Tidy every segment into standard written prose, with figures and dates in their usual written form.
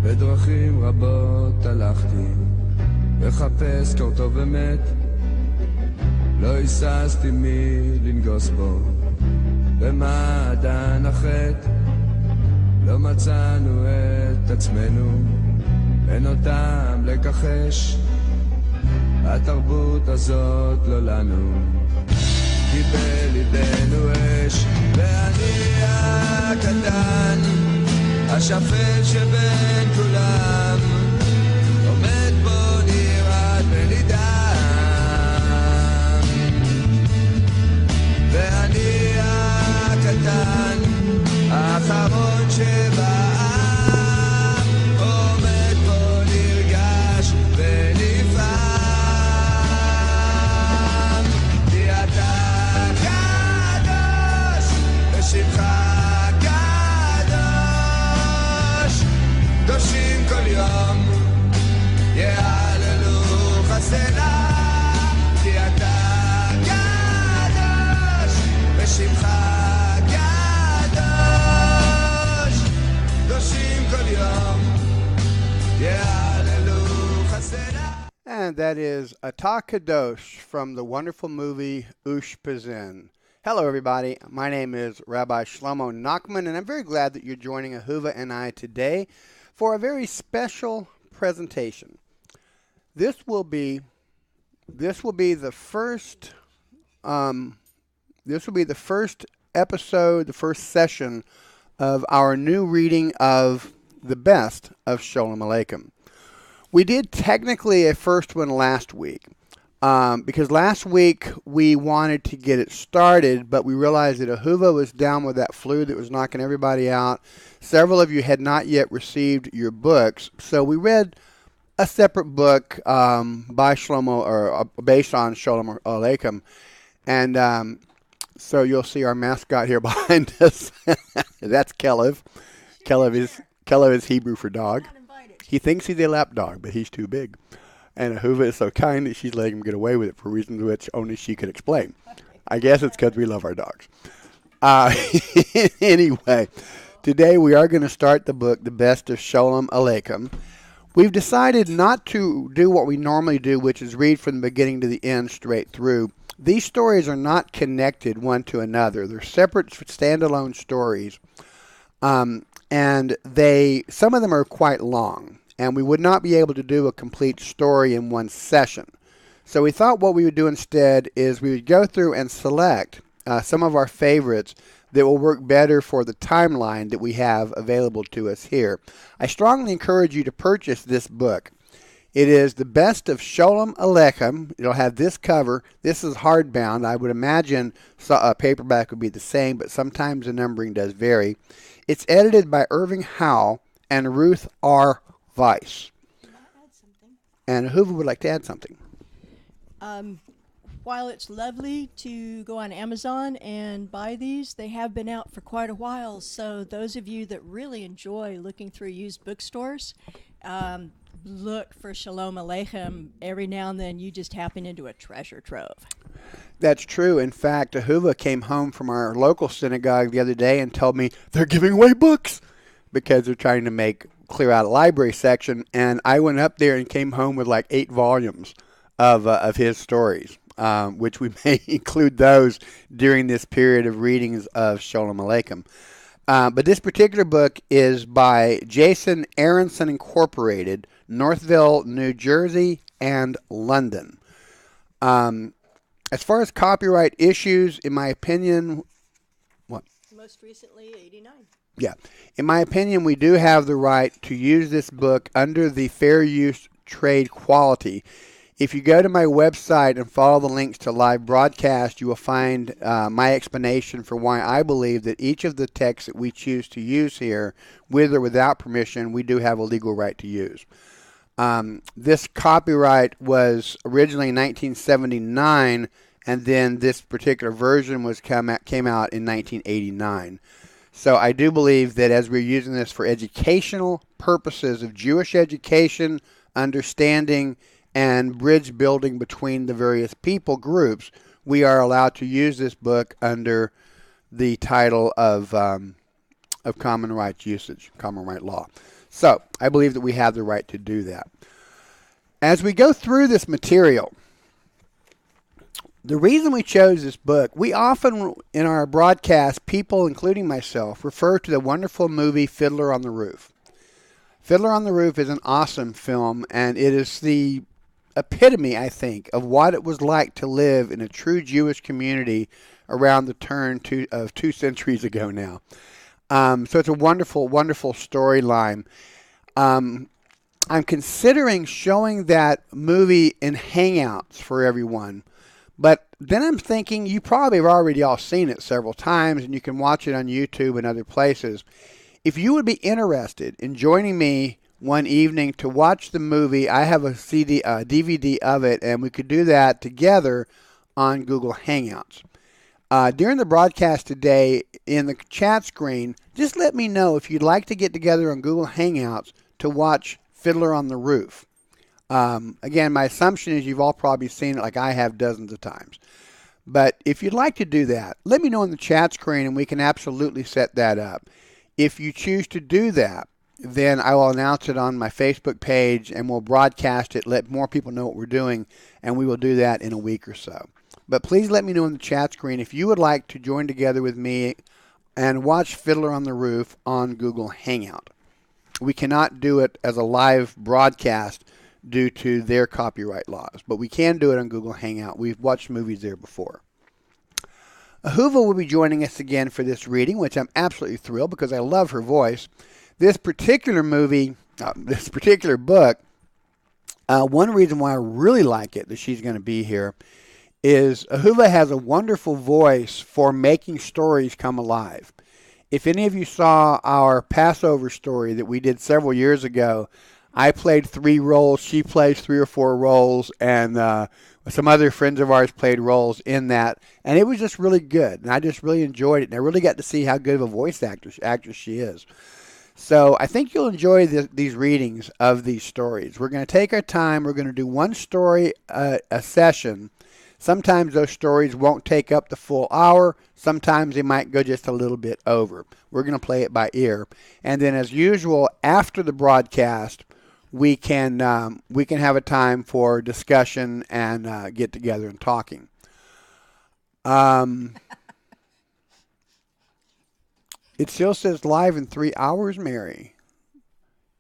בדרכים רבות הלכתי, מחפש קור טוב ומת, לא היססתי מלנגוס בו, במעדן החטא, לא מצאנו את עצמנו, אין אותם לכחש, התרבות הזאת לא לנו, כי בליבנו אש, ואני הקטן, השפל שבין כולם, עומד בו נרעד בלידם, ואני הקטן, האחרון שבעם, עומד בו נרגש ונפעם, כי אתה קדוש בשמך קדושים כל יום יעללו חסנה, כי אתה קדוש בשמך קדוש, קדושים כל יום יעללו חסנה. And that is Ata Kadosh from the wonderful movie Ushpizin. Hello, everybody. My name is Rabbi Shlomo Nachman, and I'm very glad that you're joining Ahuva and I today for a very special presentation. This will be the first episode, the first session of our new reading of the best of Sholom Aleichem. We did technically a first one last week. Because last week we wanted to get it started, but we realized that Ahuva was down with that flu that was knocking everybody out. Several of you had not yet received your books, so we read a separate book by Shlomo, or based on Sholom Aleichem, and so you'll see our mascot here behind us. That's Kelev. Kelev is Hebrew for dog. He thinks he's a lap dog, but he's too big. And Ahuva is so kind that she's letting him get away with it for reasons which only she could explain. I guess it's because we love our dogs. Anyway, today we are going to start the book, The Best of Sholom Aleichem. We've decided not to do what we normally do, which is read from the beginning to the end straight through. These stories are not connected one to another. They're separate, standalone stories. And some of them are quite long. And we would not be able to do a complete story in one session. So we thought what we would do instead is we would go through and select some of our favorites that will work better for the timeline that we have available to us here. I strongly encourage you to purchase this book. It is The Best of Sholom Aleichem. It'll have this cover. This is hardbound. I would imagine a paperback would be the same, but sometimes the numbering does vary. It's edited by Irving, Howe and Ruth R. Wisse. And Ahuva would like to add something. While it's lovely to go on Amazon and buy these, they have been out for quite a while. So those of you that really enjoy looking through used bookstores, look for Sholom Aleichem. Every now and then you just happen into a treasure trove. That's true. In fact, Ahuva came home from our local synagogue the other day and told me they're giving away books because they're trying to clear out a library section, and I went up there and came home with like 8 volumes of his stories, which we may include those during this period of readings of Sholom Aleichem. But this particular book is by Jason Aronson Incorporated, Northville, New Jersey, and London. As far as copyright issues, in my opinion, what? Most recently, 89. Yeah. In my opinion, we do have the right to use this book under the fair use trade quality. If you go to my website and follow the links to live broadcast, you will find my explanation for why I believe that each of the texts that we choose to use here, with or without permission, we do have a legal right to use. This copyright was originally in 1979, and then this particular version came out in 1989. So I do believe that as we're using this for educational purposes of Jewish education, understanding, and bridge building between the various people groups, we are allowed to use this book under the title of common rights usage, common right law. So I believe that we have the right to do that. As we go through this material, the reason we chose this book, we often in our broadcast, people, including myself, refer to the wonderful movie Fiddler on the Roof. Fiddler on the Roof is an awesome film, and it is the epitome, I think, of what it was like to live in a true Jewish community around the turn of 2 centuries ago now. So it's a wonderful, wonderful storyline. I'm considering showing that movie in Hangouts for everyone. But then I'm thinking you probably have already all seen it several times, and you can watch it on YouTube and other places. If you would be interested in joining me one evening to watch the movie, I have a DVD of it, and we could do that together on Google Hangouts. During the broadcast today, in the chat screen, just let me know if you'd like to get together on Google Hangouts to watch Fiddler on the Roof. Again, my assumption is you've all probably seen it like I have dozens of times. But if you'd like to do that, let me know in the chat screen and we can absolutely set that up. If you choose to do that, then I will announce it on my Facebook page and we'll broadcast it, let more people know what we're doing, and we will do that in a week or so. But please let me know in the chat screen if you would like to join together with me and watch Fiddler on the Roof on Google Hangout. We cannot do it as a live broadcast due to their copyright laws, but we can do it on Google Hangout. We've watched movies there before. Ahuva will be joining us again for this reading, which I'm absolutely thrilled because I love her voice. This particular book, one reason why I really like it that she's going to be here is Ahuva has a wonderful voice for making stories come alive. If any of you saw our Passover story that we did several years ago, I played 3 roles, she plays 3 or 4 roles, and some other friends of ours played roles in that, and it was just really good, and I just really enjoyed it, and I really got to see how good of a voice actress she is. So I think you'll enjoy these readings of these stories. We're going to take our time. We're going to do one story a session. Sometimes those stories won't take up the full hour. Sometimes they might go just a little bit over. We're going to play it by ear. And then as usual, after the broadcast, we can have a time for discussion and get together and talking. It still says live in 3 hours, Mary.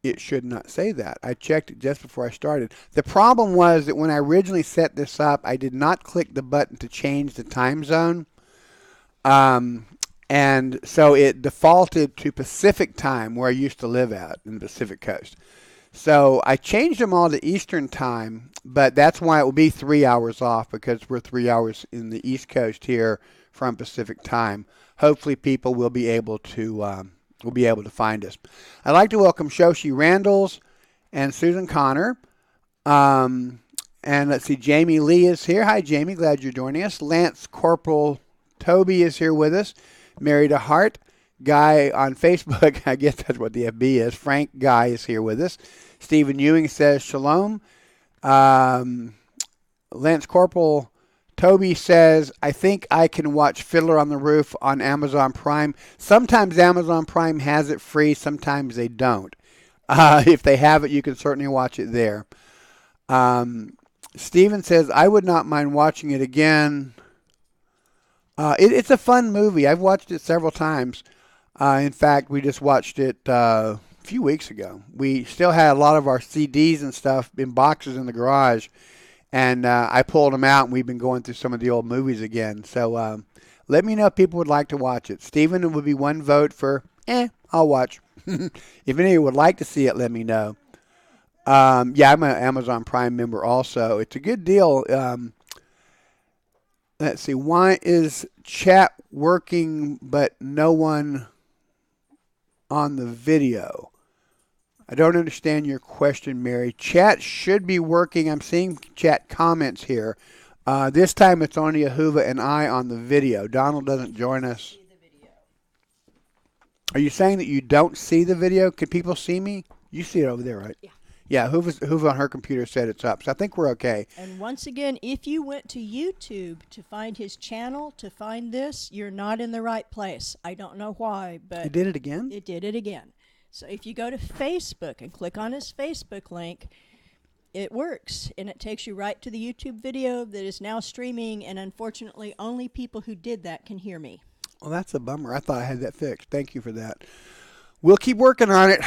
It should not say that. I checked it just before I started. The problem was that when I originally set this up, I did not click the button to change the time zone. And so it defaulted to Pacific time, where I used to live at in the Pacific Coast. So I changed them all to Eastern time, but that's why it will be 3 hours off, because we're 3 hours in the East Coast here from Pacific time. Hopefully people will be able to find us. I'd like to welcome Shoshi Randalls and Susan Connor. And let's see, Jamie Lee is here. Hi, Jamie. Glad you're joining us. Lance Corporal Toby is here with us. Mary DeHart. Guy on Facebook, I guess that's what the FB is. Frank Guy is here with us. Stephen Ewing says shalom. Lance Corporal Toby says, I think I can watch Fiddler on the Roof on Amazon Prime. Sometimes Amazon Prime has it free. Sometimes they don't. If they have it, you can certainly watch it there. Stephen says, I would not mind watching it again. It's a fun movie. I've watched it several times. In fact, we just watched it a few weeks ago. We still had a lot of our CDs and stuff in boxes in the garage, and I pulled them out, and we've been going through some of the old movies again. So let me know if people would like to watch it. Stephen, it would be one vote for, I'll watch. If any of you would like to see it, let me know. Yeah, I'm an Amazon Prime member also. It's a good deal. Let's see. Why is chat working but no one on the video? I don't understand your question, Mary. Chat should be working. I'm seeing chat comments here. This time it's only Ahuva and I on the video. Donald doesn't join us. Are you saying that you don't see the video? Can people see me? You see it over there, right? Yeah. Yeah, Ahuva on her computer said it's up, so I think we're okay. And once again, if you went to YouTube to find his channel, to find this, you're not in the right place. I don't know why, but... It did it again? It did it again. So if you go to Facebook and click on his Facebook link, it works, and it takes you right to the YouTube video that is now streaming, and unfortunately only people who did that can hear me. Well, that's a bummer. I thought I had that fixed. Thank you for that. We'll keep working on it.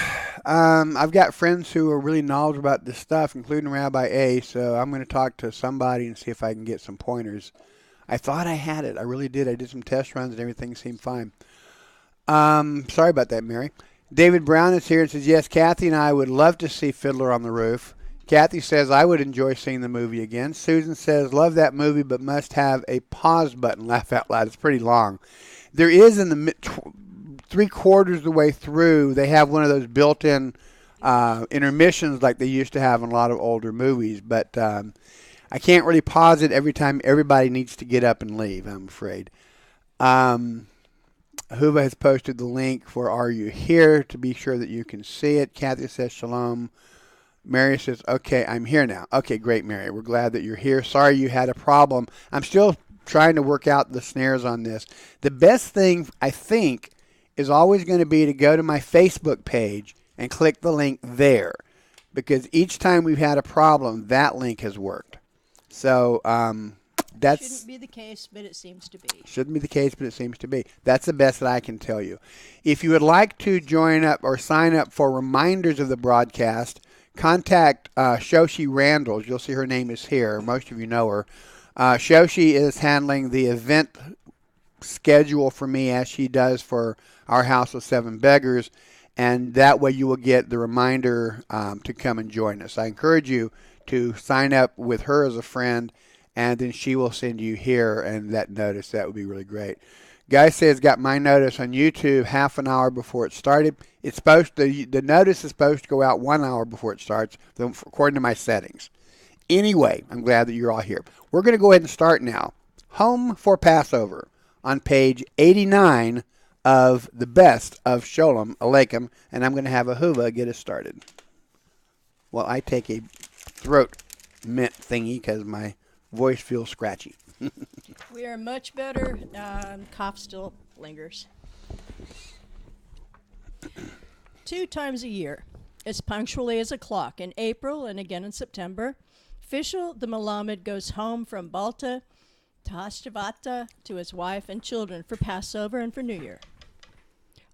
I've got friends who are really knowledgeable about this stuff, including Rabbi A, so I'm going to talk to somebody and see if I can get some pointers. I thought I had it. I really did. I did some test runs and everything seemed fine. Sorry about that, Mary. David Brown is here and says, yes, Kathy and I would love to see Fiddler on the Roof. Kathy says, I would enjoy seeing the movie again. Susan says, love that movie, but must have a pause button. Laugh out loud. It's pretty long. There is in the three-quarters of the way through, they have one of those built-in intermissions like they used to have in a lot of older movies. But I can't really pause it every time everybody needs to get up and leave, I'm afraid. Ahuva has posted the link for Are You Here to be sure that you can see it. Kathy says, Shalom. Mary says, okay, I'm here now. Okay, great, Mary. We're glad that you're here. Sorry you had a problem. I'm still trying to work out the snares on this. The best thing, I think, is always going to be to go to my Facebook page and click the link there, because each time we've had a problem, that link has worked. So that's... Shouldn't be the case, but it seems to be. Shouldn't be the case, but it seems to be. That's the best that I can tell you. If you would like to join up or sign up for reminders of the broadcast, contact Shoshi Randall. You'll see her name is here. Most of you know her. Shoshi is handling the event schedule for me as she does for our House of Seven Beggars, and that way you will get the reminder to come and join us. I encourage you to sign up with her as a friend, and then she will send you here and that notice. That would be really great. Guy says, got my notice on YouTube half an hour before it started. It's supposed to, the notice is supposed to go out 1 hour before it starts, according to my settings. Anyway, I'm glad that you're all here. We're going to go ahead and start now. Home for Passover on page 89 of the best of Sholom Aleichem, and I'm going to have Ahuva get us started. Well, I take a throat mint thingy because my voice feels scratchy. We are much better. Cough still lingers. 2 times a year, as punctually as a clock, in April and again in September, Fishel the Malamud goes home from Balta to Hashtivata to his wife and children for Passover and for New Year.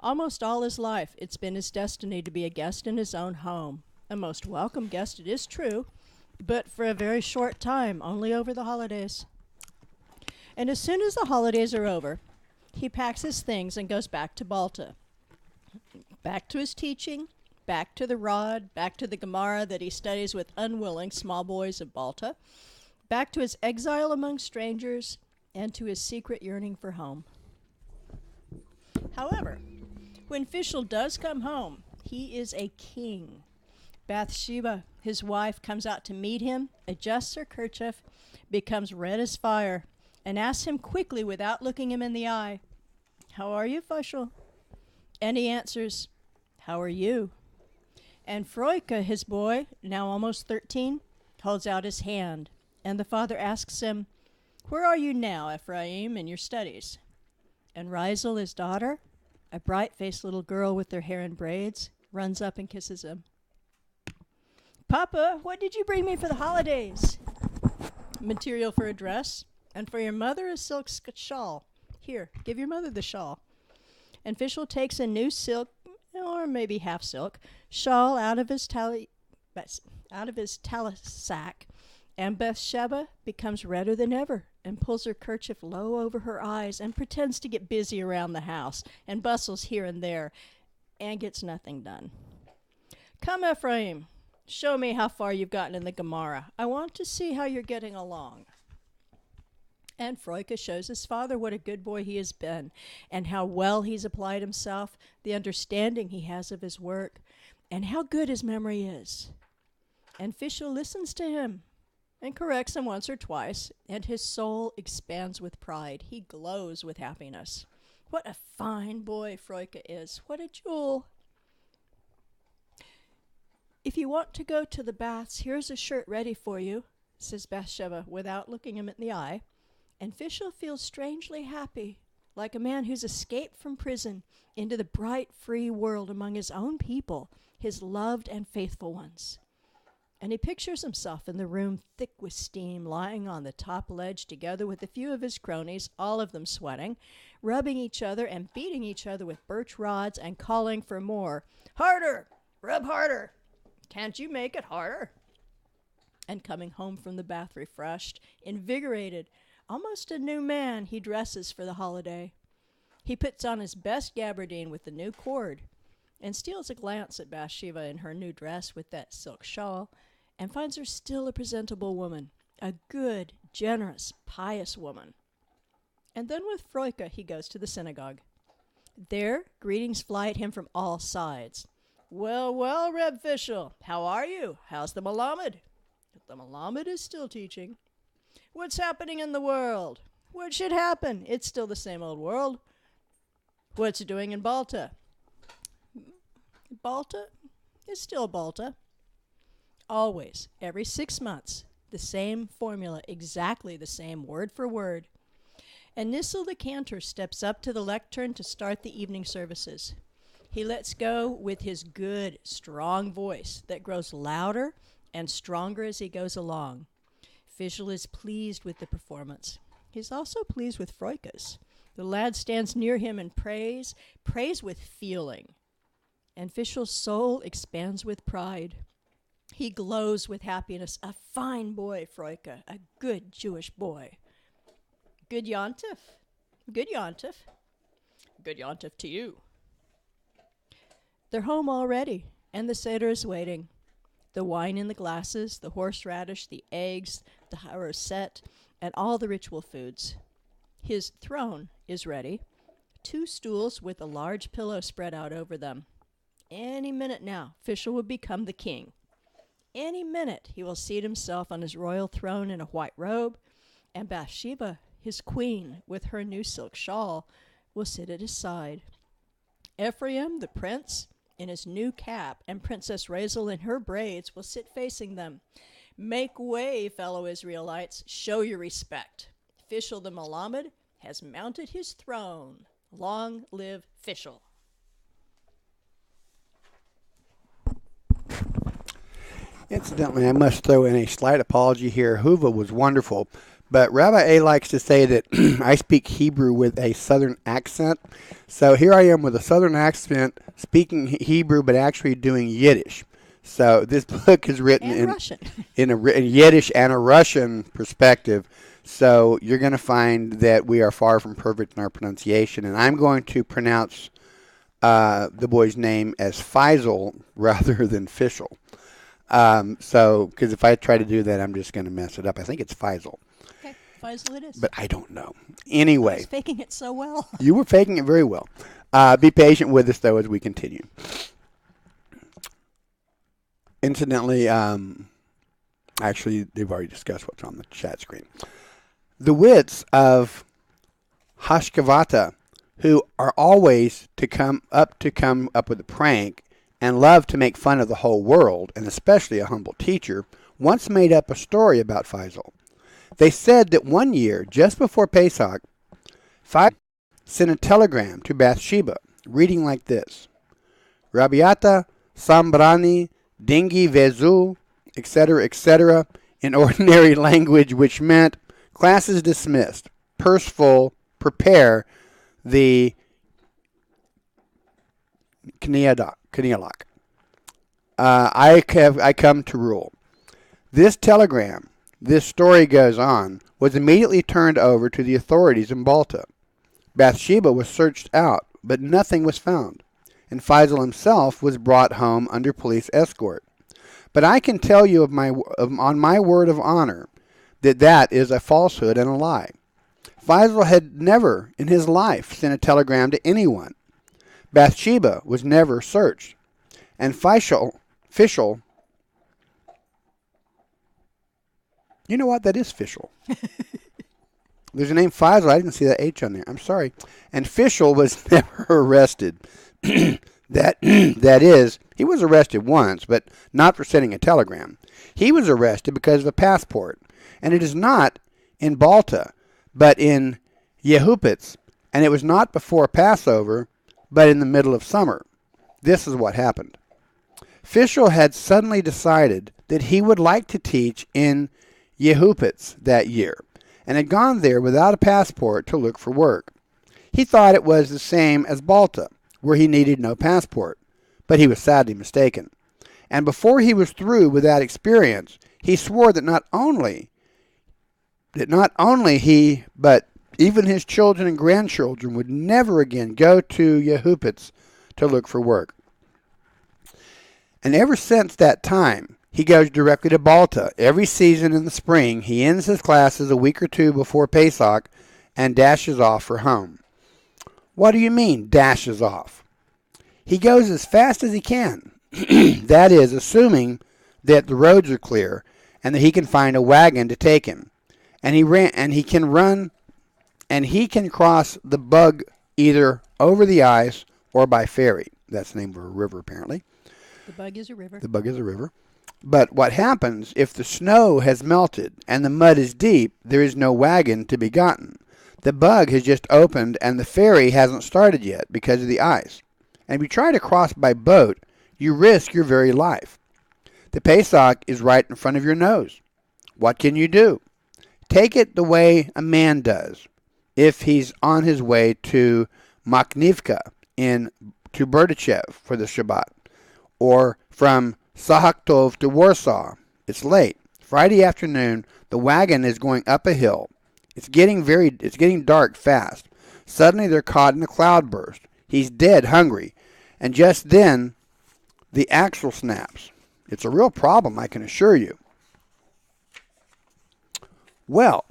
Almost all his life, it's been his destiny to be a guest in his own home. A most welcome guest, it is true, but for a very short time, only over the holidays. And as soon as the holidays are over, he packs his things and goes back to Balta. Back to his teaching, back to the rod, back to the Gemara that he studies with unwilling small boys of Balta, back to his exile among strangers, and to his secret yearning for home. However, when Fishel does come home, he is a king. Bathsheba, his wife, comes out to meet him, adjusts her kerchief, becomes red as fire, and asks him quickly without looking him in the eye, "How are you, Fishel?" And he answers, "How are you?" And Froike, his boy, now almost 13, holds out his hand, and the father asks him, "Where are you now, Ephraim, in your studies?" And Rizel, his daughter, a bright-faced little girl with her hair in braids, runs up and kisses him. "Papa, what did you bring me for the holidays?" "Material for a dress, and for your mother a silk shawl. Here, give your mother the shawl." And Fishel takes a new silk, or maybe half silk, shawl out of his tallis sack, and Bathsheba becomes redder than ever and pulls her kerchief low over her eyes and pretends to get busy around the house and bustles here and there and gets nothing done. "Come, Ephraim, show me how far you've gotten in the Gemara. I want to see how you're getting along." And Froike shows his father what a good boy he has been, and how well he's applied himself, the understanding he has of his work, and how good his memory is. And Fishel listens to him and corrects him once or twice, and his soul expands with pride. He glows with happiness. What a fine boy Froike is. What a jewel. "If you want to go to the baths, here's a shirt ready for you," says Bathsheba without looking him in the eye. And Fishel feels strangely happy, like a man who's escaped from prison into the bright, free world among his own people, his loved and faithful ones. And he pictures himself in the room thick with steam, lying on the top ledge together with a few of his cronies, all of them sweating, rubbing each other and beating each other with birch rods and calling for more. Harder! Rub harder! Can't you make it harder? And coming home from the bath refreshed, invigorated, almost a new man, he dresses for the holiday. He puts on his best gabardine with the new cord and steals a glance at Bathsheba in her new dress with that silk shawl and finds her still a presentable woman, a good, generous, pious woman. And then with Froika he goes to the synagogue. There, greetings fly at him from all sides. Well, well, Reb Fishel, how are you? How's the Malamud? The Malamud is still teaching. What's happening in the world? What should happen? It's still the same old world. What's it doing in Balta? Balta is still Balta. Always, every 6 months, the same formula, exactly the same, word for word. And Nissel the cantor steps up to the lectern to start the evening services. He lets go with his good, strong voice that grows louder and stronger as he goes along. Fishel is pleased with the performance. He's also pleased with Froika's. The lad stands near him and prays with feeling. And Fishel's soul expands with pride. He glows with happiness. A fine boy, Froika, a good Jewish boy. Good Yontif. Good Yontif. Good Yontif to you. They're home already, and the Seder is waiting. The wine in the glasses, the horseradish, the eggs, the harosset, and all the ritual foods. His throne is ready. 2 stools with a large pillow spread out over them. Any minute now, Fishel will become the king. Any minute, he will seat himself on his royal throne in a white robe, and Bathsheba, his queen, with her new silk shawl, will sit at his side. Ephraim, the prince, in his new cap, and Princess Razel in her braids will sit facing them. Make way, fellow Israelites. Show your respect. Fishel the Malamud has mounted his throne. Long live Fishel. Incidentally, I must throw in a slight apology here. Ahuva was wonderful, but Rabbi A likes to say that I speak Hebrew with a southern accent. So here I am with a southern accent, speaking Hebrew, but actually doing Yiddish. So this book is written in a Yiddish and a Russian perspective. So you're going to find that we are far from perfect in our pronunciation. And I'm going to pronounce the boy's name as Faisal rather than Fishel. Because if I try to do that, I'm just going to mess it up. I think it's Faisal. Okay, Faisal it is. But I don't know. Anyway. I was faking it so well. You were faking it very well. Be patient with us, though, as we continue. Incidentally, actually, they've already discussed what's on the chat screen. The wits of Hashkavata, who are always to come up with a prank, and love to make fun of the whole world, and especially a humble teacher, once made up a story about Faisal. They said that one year, just before Pesach, Faisal sent a telegram to Bathsheba, reading like this: Rabiata, Sambrani, Dingi, Vezu, etc., in ordinary language, which meant, classes dismissed, purse full, prepare the Knialak. I come to rule. This telegram, this story goes on, was immediately turned over to the authorities in Balta. Bathsheba was searched out, but nothing was found, and Faisal himself was brought home under police escort. But I can tell you on my word of honor that is a falsehood and a lie. Faisal had never in his life sent a telegram to anyone. Bathsheba was never searched. And Fishel, you know what? That is Fishel. There's a name Faisal. I didn't see that H on there. I'm sorry. And Fishel was never arrested. That is, he was arrested once, but not for sending a telegram. He was arrested because of a passport. And it is not in Balta, but in Ahuvas And it was not before Passover, but in the middle of summer. This is what happened. Fishel had suddenly decided that he would like to teach in Ahuvas that year, and had gone there without a passport to look for work. He thought it was the same as Balta, where he needed no passport, but he was sadly mistaken. And before he was through with that experience, he swore that not only he, but even his children and grandchildren would never again go to Ahuvas to look for work. And ever since that time, he goes directly to Balta. Every season in the spring, he ends his classes a week or two before Pesach and dashes off for home. What do you mean, dashes off? He goes as fast as he can. That is, assuming that the roads are clear and that he can find a wagon to take him. And he can cross the bug either over the ice or by ferry. That's the name of a river, apparently. The bug is a river. The bug is a river. But what happens if the snow has melted and the mud is deep, there is no wagon to be gotten. The bug has just opened and the ferry hasn't started yet because of the ice. And if you try to cross by boat, you risk your very life. The Pesach is right in front of your nose. What can you do? Take it the way a man does if he's on his way to Maknivka to Berdichev for the Shabbat, or from Sahaktov to Warsaw. It's late. Friday afternoon, the wagon is going up a hill. It's getting dark fast. Suddenly they're caught in a cloudburst. He's dead hungry. And just then, the axle snaps. It's a real problem, I can assure you. Well,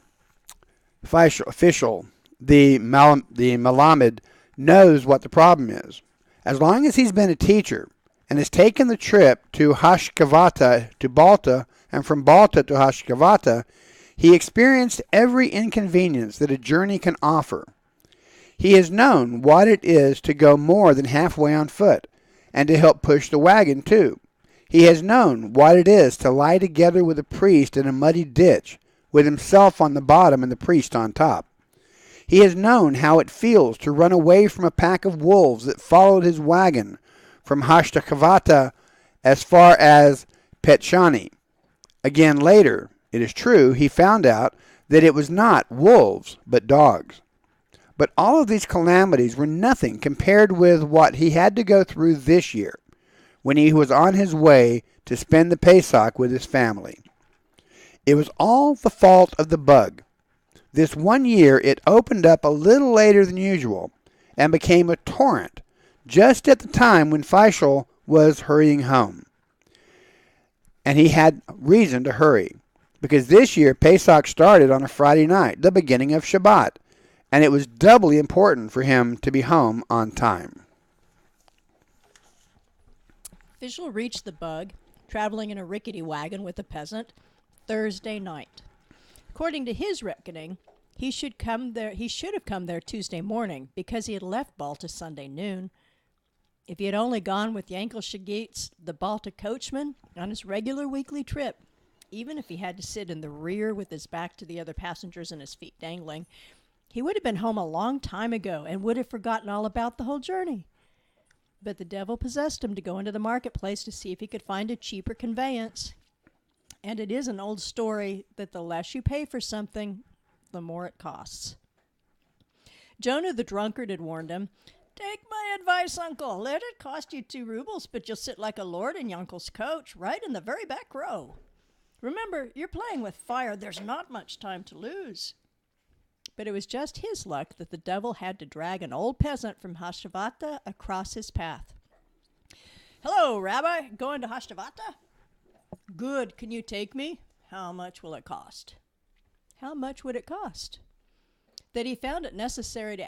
Fishel the Malamud knows what the problem is. As long as he's been a teacher and has taken the trip to Hashkavata to Balta and from Balta to Hashkavata, he experienced every inconvenience that a journey can offer. He has known what it is to go more than halfway on foot, and to help push the wagon too. He has known what it is to lie together with a priest in a muddy ditch, with himself on the bottom and the priest on top. He has known how it feels to run away from a pack of wolves that followed his wagon from Hashtakavata as far as Petshani. Again later, it is true, he found out that it was not wolves, but dogs. But all of these calamities were nothing compared with what he had to go through this year, when he was on his way to spend the Pesach with his family. It was all the fault of the bug. This one year it opened up a little later than usual and became a torrent just at the time when Fishel was hurrying home. And he had reason to hurry, because this year Pesach started on a Friday night, the beginning of Shabbat, and it was doubly important for him to be home on time. Fishel reached the bug, traveling in a rickety wagon with a peasant, Thursday night. According to his reckoning, he should have come there Tuesday morning, because he had left Balta Sunday noon. If he had only gone with Yankel Shagitz, the Balta coachman, on his regular weekly trip, even if he had to sit in the rear with his back to the other passengers and his feet dangling, he would have been home a long time ago and would have forgotten all about the whole journey. But the devil possessed him to go into the marketplace to see if he could find a cheaper conveyance. And it is an old story that the less you pay for something, the more it costs. Jonah the drunkard had warned him, "Take my advice, uncle. Let it cost you 2 rubles, but you'll sit like a lord in your uncle's coach, right in the very back row. Remember, you're playing with fire. There's not much time to lose." But it was just his luck that the devil had to drag an old peasant from Hashtivata across his path. "Hello, Rabbi. Going to Hashtivata?" "Good. Can you take me?" "How much will it cost?" How much would it cost? He found it necessary to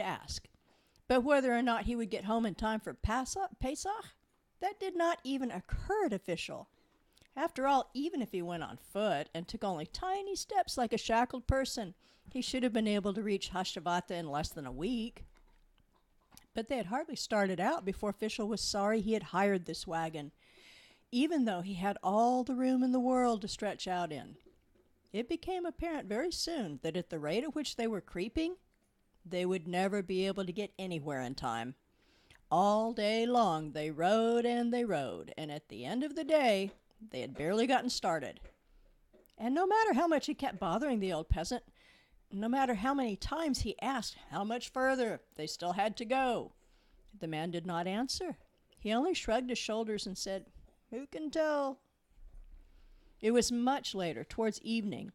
ask. But whether or not he would get home in time for Pesach, that did not even occur to Fishel. After all, even if he went on foot and took only tiny steps like a shackled person, he should have been able to reach Hashtivata in less than a week. But they had hardly started out before Fishel was sorry he had hired this wagon, even though he had all the room in the world to stretch out in. it became apparent very soon that at the rate at which they were creeping, they would never be able to get anywhere in time. All day long they rode, and at the end of the day, they had barely gotten started. And no matter how much it kept bothering the old peasant, no matter how many times he asked how much further they still had to go, the man did not answer. He only shrugged his shoulders and said, "Who can tell?" It was much later, towards evening,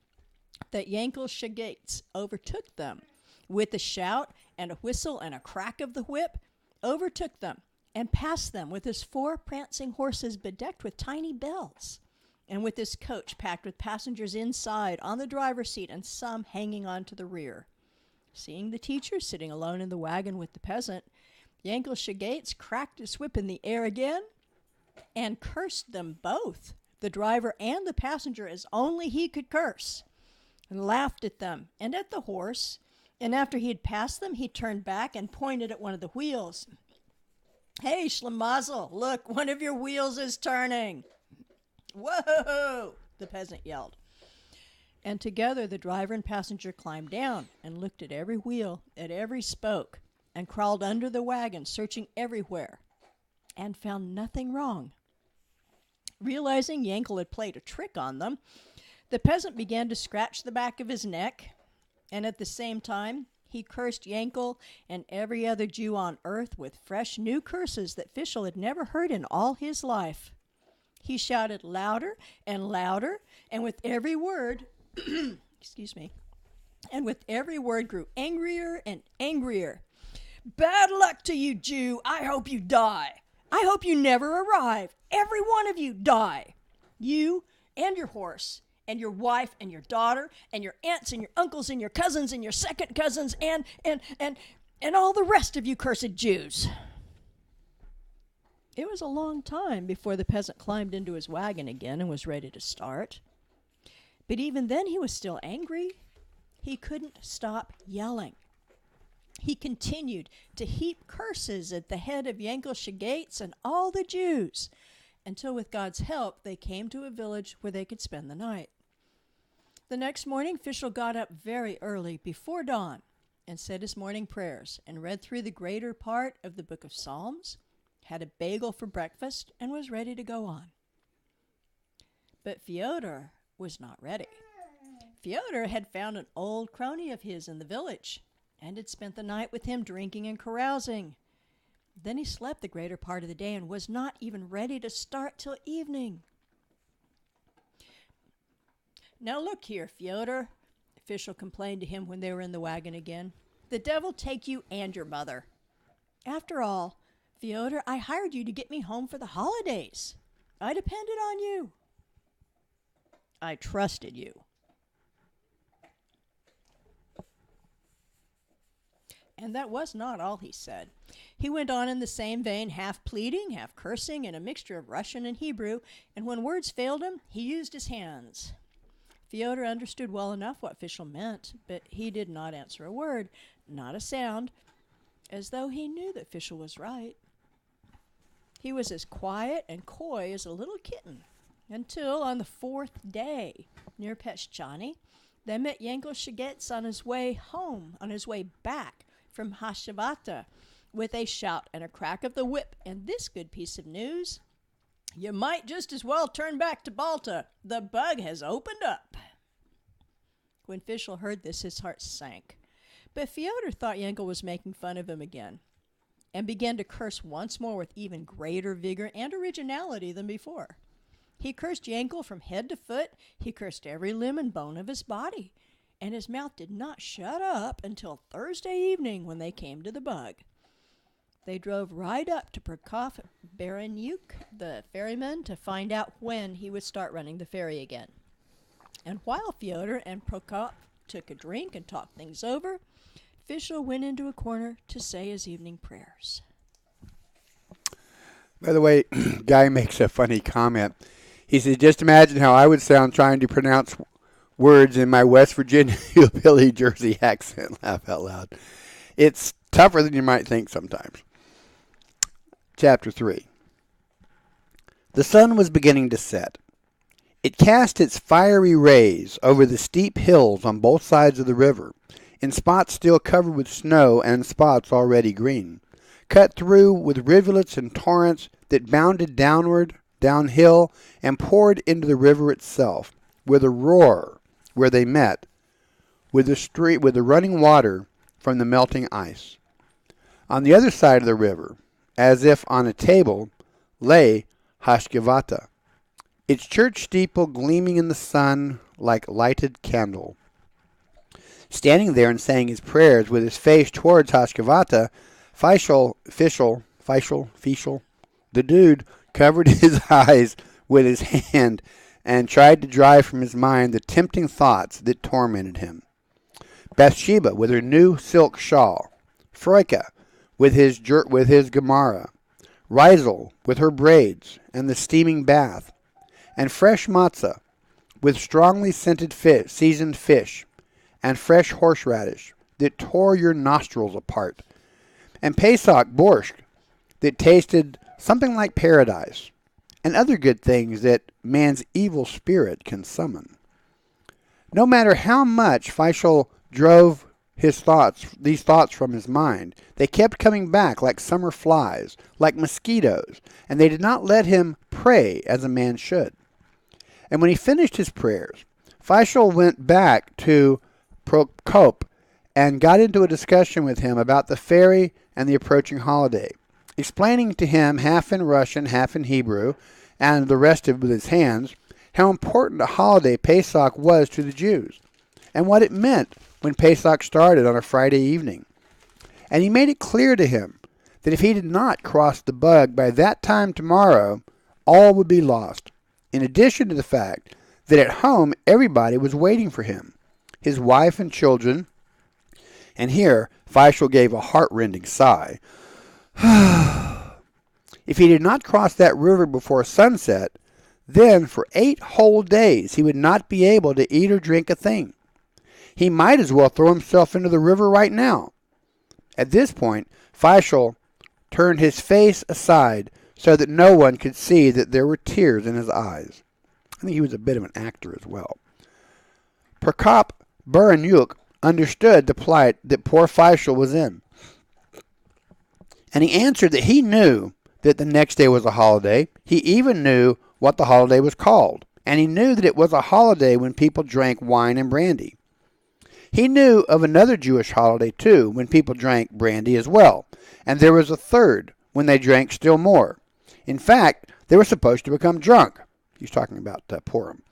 that Yankel's Shagates overtook them. With a shout and a whistle and a crack of the whip, overtook them and passed them with his 4 prancing horses bedecked with tiny bells, and with his coach packed with passengers inside on the driver's seat and some hanging on to the rear. Seeing the teacher sitting alone in the wagon with the peasant, Yankel Shagates cracked his whip in the air again and cursed them both, the driver and the passenger, as only he could curse, and laughed at them and at the horse. And after he had passed them, he turned back and pointed at one of the wheels. "Hey, Schlemazel, look, one of your wheels is turning." "Whoa!" the peasant yelled. And together the driver and passenger climbed down and looked at every wheel, at every spoke, and crawled under the wagon, searching everywhere, and found nothing wrong. Realizing Yankel had played a trick on them, the peasant began to scratch the back of his neck, and at the same time he cursed Yankel and every other Jew on earth with fresh new curses that Fishel had never heard in all his life. He shouted louder and louder, and with every word, and with every word grew angrier and angrier. "Bad luck to you, Jew! I hope you die! I hope you never arrive! Every one of you die! You and your horse, and your wife and your daughter, and your aunts and your uncles and your cousins and your second cousins, and all the rest of you cursed Jews." It was a long time before the peasant climbed into his wagon again and was ready to start. But even then he was still angry. He couldn't stop yelling. He continued to heap curses at the head of Yankel Shagates and all the Jews, until with God's help they came to a village where they could spend the night. The next morning, Fishel got up very early, before dawn, and said his morning prayers, and read through the greater part of the book of Psalms, had a bagel for breakfast, and was ready to go on. But Fyodor was not ready. Fyodor had found an old crony of his in the village, and had spent the night with him drinking and carousing. Then he slept the greater part of the day and was not even ready to start till evening. "Now look here, Fyodor," Fishel complained to him when they were in the wagon again. "The devil take you and your mother. After all, Fyodor, I hired you to get me home for the holidays. I depended on you. I trusted you." And that was not all he said. He went on in the same vein, half pleading, half cursing, in a mixture of Russian and Hebrew, and when words failed him, he used his hands. Fyodor understood well enough what Fishel meant, but he did not answer a word, not a sound, as though he knew that Fishel was right. He was as quiet and coy as a little kitten, until on the 4th day, near Peshchani, they met Yankel Shagates on his way home, on his way back from Hashavata, with a shout and a crack of the whip, and this good piece of news: "You might just as well turn back to Balta. The bug has opened up." When Fishel heard this, his heart sank. But Fyodor thought Yankel was making fun of him again, and began to curse once more with even greater vigor and originality than before. He cursed Yankel from head to foot. He cursed every limb and bone of his body, and his mouth did not shut up until Thursday evening, when they came to the bug. They drove right up to Prokop Bereniuk, the ferryman, to find out when he would start running the ferry again. And while Fyodor and Prokop took a drink and talked things over, Fishel went into a corner to say his evening prayers. By the way, Guy makes a funny comment. He says, "Just imagine how I would sound trying to pronounce words in my West Virginia hillbilly Jersey accent." Laugh out loud. It's tougher than you might think sometimes. Chapter 3. The sun was beginning to set. It cast its fiery rays over the steep hills on both sides of the river, in spots still covered with snow and spots already green, cut through with rivulets and torrents that bounded downward, downhill, and poured into the river itself, with a roar where they met, with the running water from the melting ice. On the other side of the river, as if on a table, lay Hashkevata, its church steeple gleaming in the sun like lighted candle. Standing there and saying his prayers with his face towards Hashkevata, Fishel, the dude covered his eyes with his hand and tried to drive from his mind the tempting thoughts that tormented him. Bathsheba with her new silk shawl, Froika with his Gemara, Rizel with her braids and the steaming bath, and fresh matzah with strongly scented seasoned fish, and fresh horseradish that tore your nostrils apart, and Pesach borscht that tasted something like paradise, and other good things that man's evil spirit can summon. No matter how much Fishel drove these thoughts from his mind, they kept coming back like summer flies, like mosquitoes, and they did not let him pray as a man should. And when he finished his prayers, Fishel went back to Prokop and got into a discussion with him about the ferry and the approaching holiday, explaining to him half in Russian, half in Hebrew, and the rest of it with his hands, how important a holiday Pesach was to the Jews, and what it meant when Pesach started on a Friday evening. And he made it clear to him that if he did not cross the bug by that time tomorrow, all would be lost, in addition to the fact that at home everybody was waiting for him, his wife and children. And here Fishel gave a heart-rending sigh. If he did not cross that river before sunset, then for 8 whole days he would not be able to eat or drink a thing. He might as well throw himself into the river right now. At this point, Fishel turned his face aside so that no one could see that there were tears in his eyes. I think he was a bit of an actor as well. Prokop Baranyuk understood the plight that poor Fishel was in, and he answered that he knew that the next day was a holiday. He even knew what the holiday was called, and he knew that it was a holiday when people drank wine and brandy. He knew of another Jewish holiday, too, when people drank brandy as well, and there was a third when they drank still more. In fact, they were supposed to become drunk. He's talking about Purim.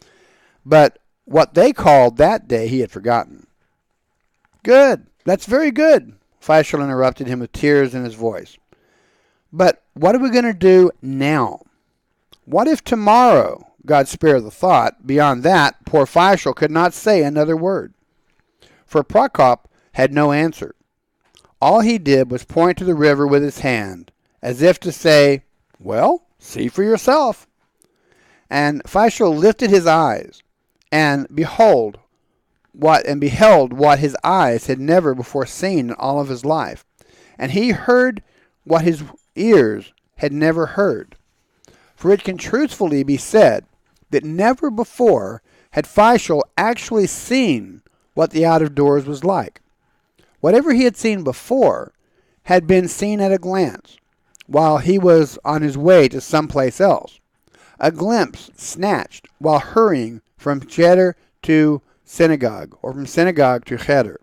But what they called that day he had forgotten. Good. That's very good, Fishel interrupted him with tears in his voice. But what are we going to do now? What if tomorrow, God spare the thought, beyond that, poor Fishel could not say another word? For Prokop had no answer. All he did was point to the river with his hand, as if to say, well, see for yourself. And Fishel lifted his eyes, and beheld what his eyes had never before seen in all of his life. And he heard what his ears had never heard. For it can truthfully be said that never before had Fishel actually seen what the out of doors was like. Whatever he had seen before had been seen at a glance, while he was on his way to someplace else. A glimpse snatched while hurrying from cheder to synagogue, or from synagogue to cheder.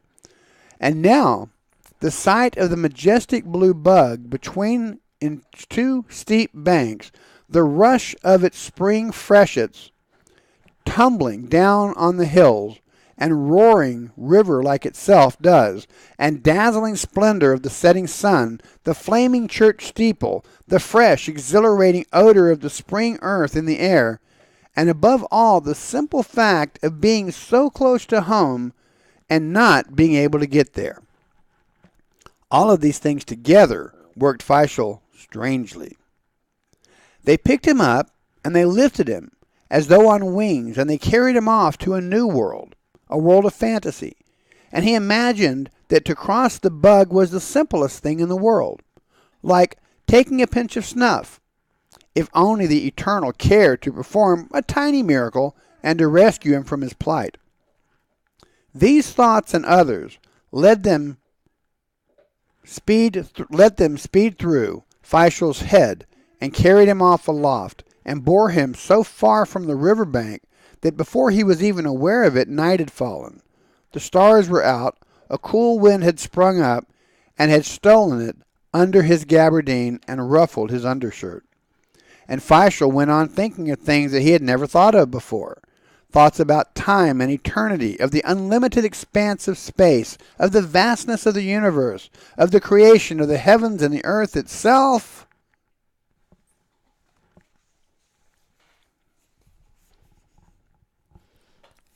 And now, the sight of the majestic blue bug between in 2 steep banks, the rush of its spring freshets tumbling down on the hills, and roaring river like itself does, and dazzling splendor of the setting sun, the flaming church steeple, the fresh, exhilarating odor of the spring earth in the air, and above all, the simple fact of being so close to home and not being able to get there. All of these things together worked Fishel strangely. They picked him up, and they lifted him as though on wings, and they carried him off to a new world, a world of fantasy. And he imagined that to cross the bug was the simplest thing in the world, like taking a pinch of snuff. if only the Eternal cared to perform a tiny miracle and to rescue him from his plight. These thoughts and others let them speed through Fishel's head and carried him off aloft and bore him so far from the river bank that before he was even aware of it, night had fallen. The stars were out, a cool wind had sprung up and had stolen it under his gabardine and ruffled his undershirt. And Fishel went on thinking of things that he had never thought of before. Thoughts about time and eternity, of the unlimited expanse of space, of the vastness of the universe, of the creation of the heavens and the earth itself.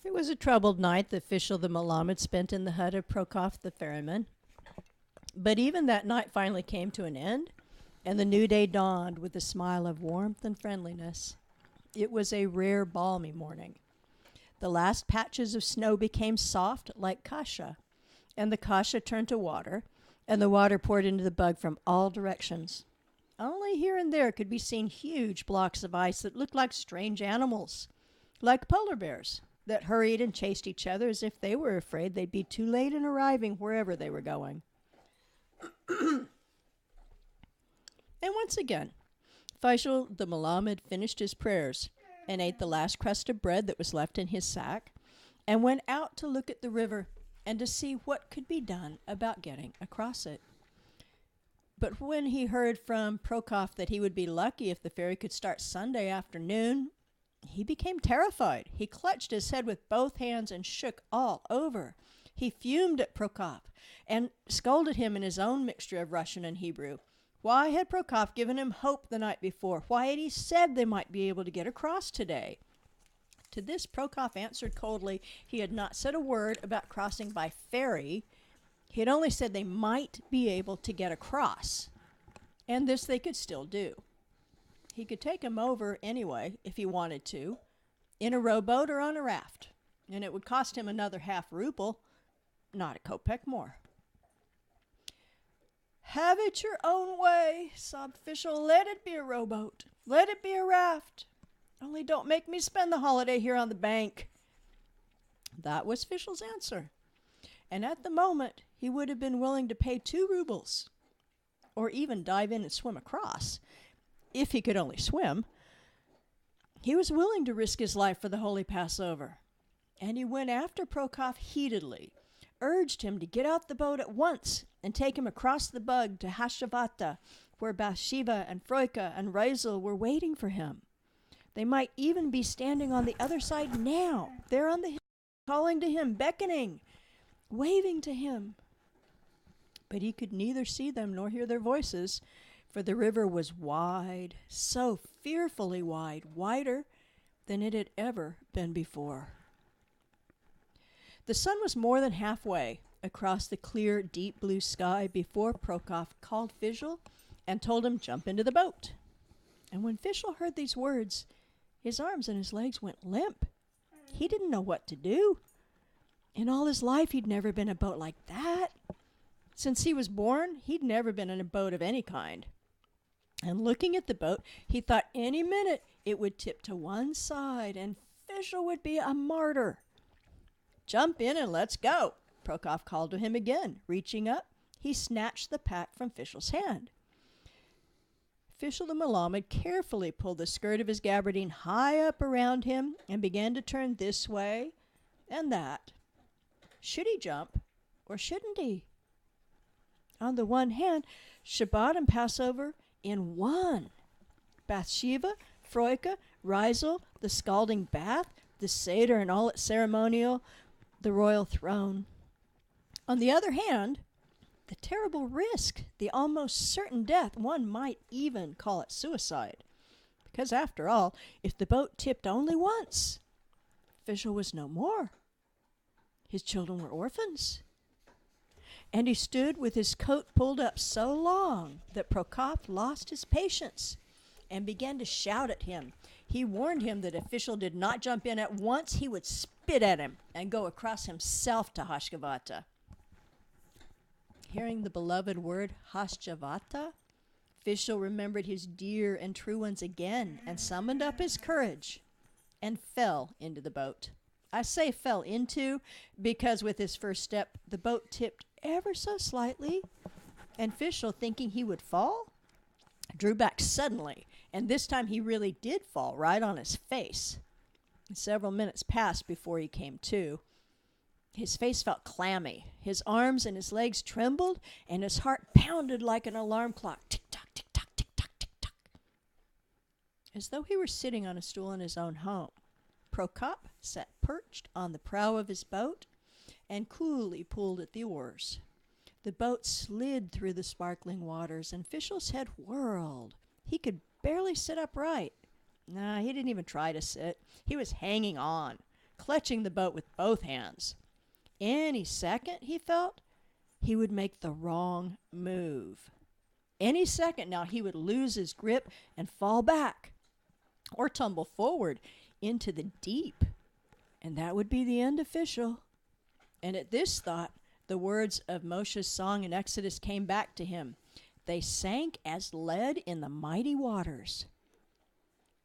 It was a troubled night that Fishel the Malamud spent in the hut of Prokop the ferryman. But even that night finally came to an end, and the new day dawned with a smile of warmth and friendliness. It was a rare, balmy morning. The last patches of snow became soft like kasha, and the kasha turned to water, and the water poured into the bug from all directions. Only here and there could be seen huge blocks of ice that looked like strange animals, like polar bears, that hurried and chased each other as if they were afraid they'd be too late in arriving wherever they were going. And once again, Fishel the Malamud finished his prayers and ate the last crust of bread that was left in his sack and went out to look at the river and to see what could be done about getting across it. But when he heard from Prokop that he would be lucky if the ferry could start Sunday afternoon, he became terrified. He clutched his head with both hands and shook all over. He fumed at Prokop and scolded him in his own mixture of Russian and Hebrew. Why had Prokop given him hope the night before? Why had he said they might be able to get across today? To this, Prokop answered coldly. He had not said a word about crossing by ferry. He had only said they might be able to get across, and this they could still do. He could take him over anyway, if he wanted to, in a rowboat or on a raft, and it would cost him another half ruble, not a kopeck more. "Have it your own way," sobbed Fishel. "Let it be a rowboat. Let it be a raft. Only don't make me spend the holiday here on the bank." That was Fishel's answer. And at the moment, he would have been willing to pay 2 rubles, or even dive in and swim across, if he could only swim. He was willing to risk his life for the Holy Passover. And he went after Prokop heatedly, urged him to get out the boat at once and take him across the bug to Hashavata, where Bathsheba and Froika and Razel were waiting for him. They might even be standing on the other side now, there on the hill, calling to him, beckoning, waving to him. But he could neither see them nor hear their voices, for the river was wide, so fearfully wide, wider than it had ever been before. The sun was more than halfway across the clear, deep blue sky before Prokop called Fishel and told him jump into the boat. And when Fishel heard these words, his arms and his legs went limp. He didn't know what to do. In all his life, he'd never been in a boat like that. Since he was born, he'd never been in a boat of any kind. And looking at the boat, he thought any minute it would tip to one side and Fishel would be a martyr. "Jump in and let's go," Prokop called to him again. Reaching up, he snatched the pack from Fishel's hand. Fishel the Malamud carefully pulled the skirt of his gabardine high up around him and began to turn this way and that. Should he jump or shouldn't he? On the one hand, Shabbat and Passover in one. Bathsheba, Froika, Razel, the scalding bath, the Seder and all its ceremonial, the royal throne. On the other hand, the terrible risk, the almost certain death, one might even call it suicide. Because after all, if the boat tipped only once, Fishel was no more. His children were orphans. And he stood with his coat pulled up so long that Prokop lost his patience and began to shout at him. He warned him that if Fishel did not jump in at once, he would spit at him and go across himself to Hashgavata. Hearing the beloved word Hashgavata, Fishel remembered his dear and true ones again and summoned up his courage and fell into the boat. I say fell into because with his first step, the boat tipped ever so slightly, and Fishel, thinking he would fall, drew back suddenly, and this time he really did fall right on his face. Several minutes passed before he came to. His face felt clammy. His arms and his legs trembled, and his heart pounded like an alarm clock. Tick-tock, tick-tock, tick-tock, tick-tock. As though he were sitting on a stool in his own home, Prokop sat perched on the prow of his boat and coolly pulled at the oars. The boat slid through the sparkling waters, and Fishel's head whirled. He could barely sit upright. Nah, he didn't even try to sit. He was hanging on, clutching the boat with both hands. Any second, he felt, he would make the wrong move. Any second now, he would lose his grip and fall back or tumble forward into the deep, and that would be the end of Fishel. And at this thought, the words of Moshe's song in Exodus came back to him. They sank as lead in the mighty waters.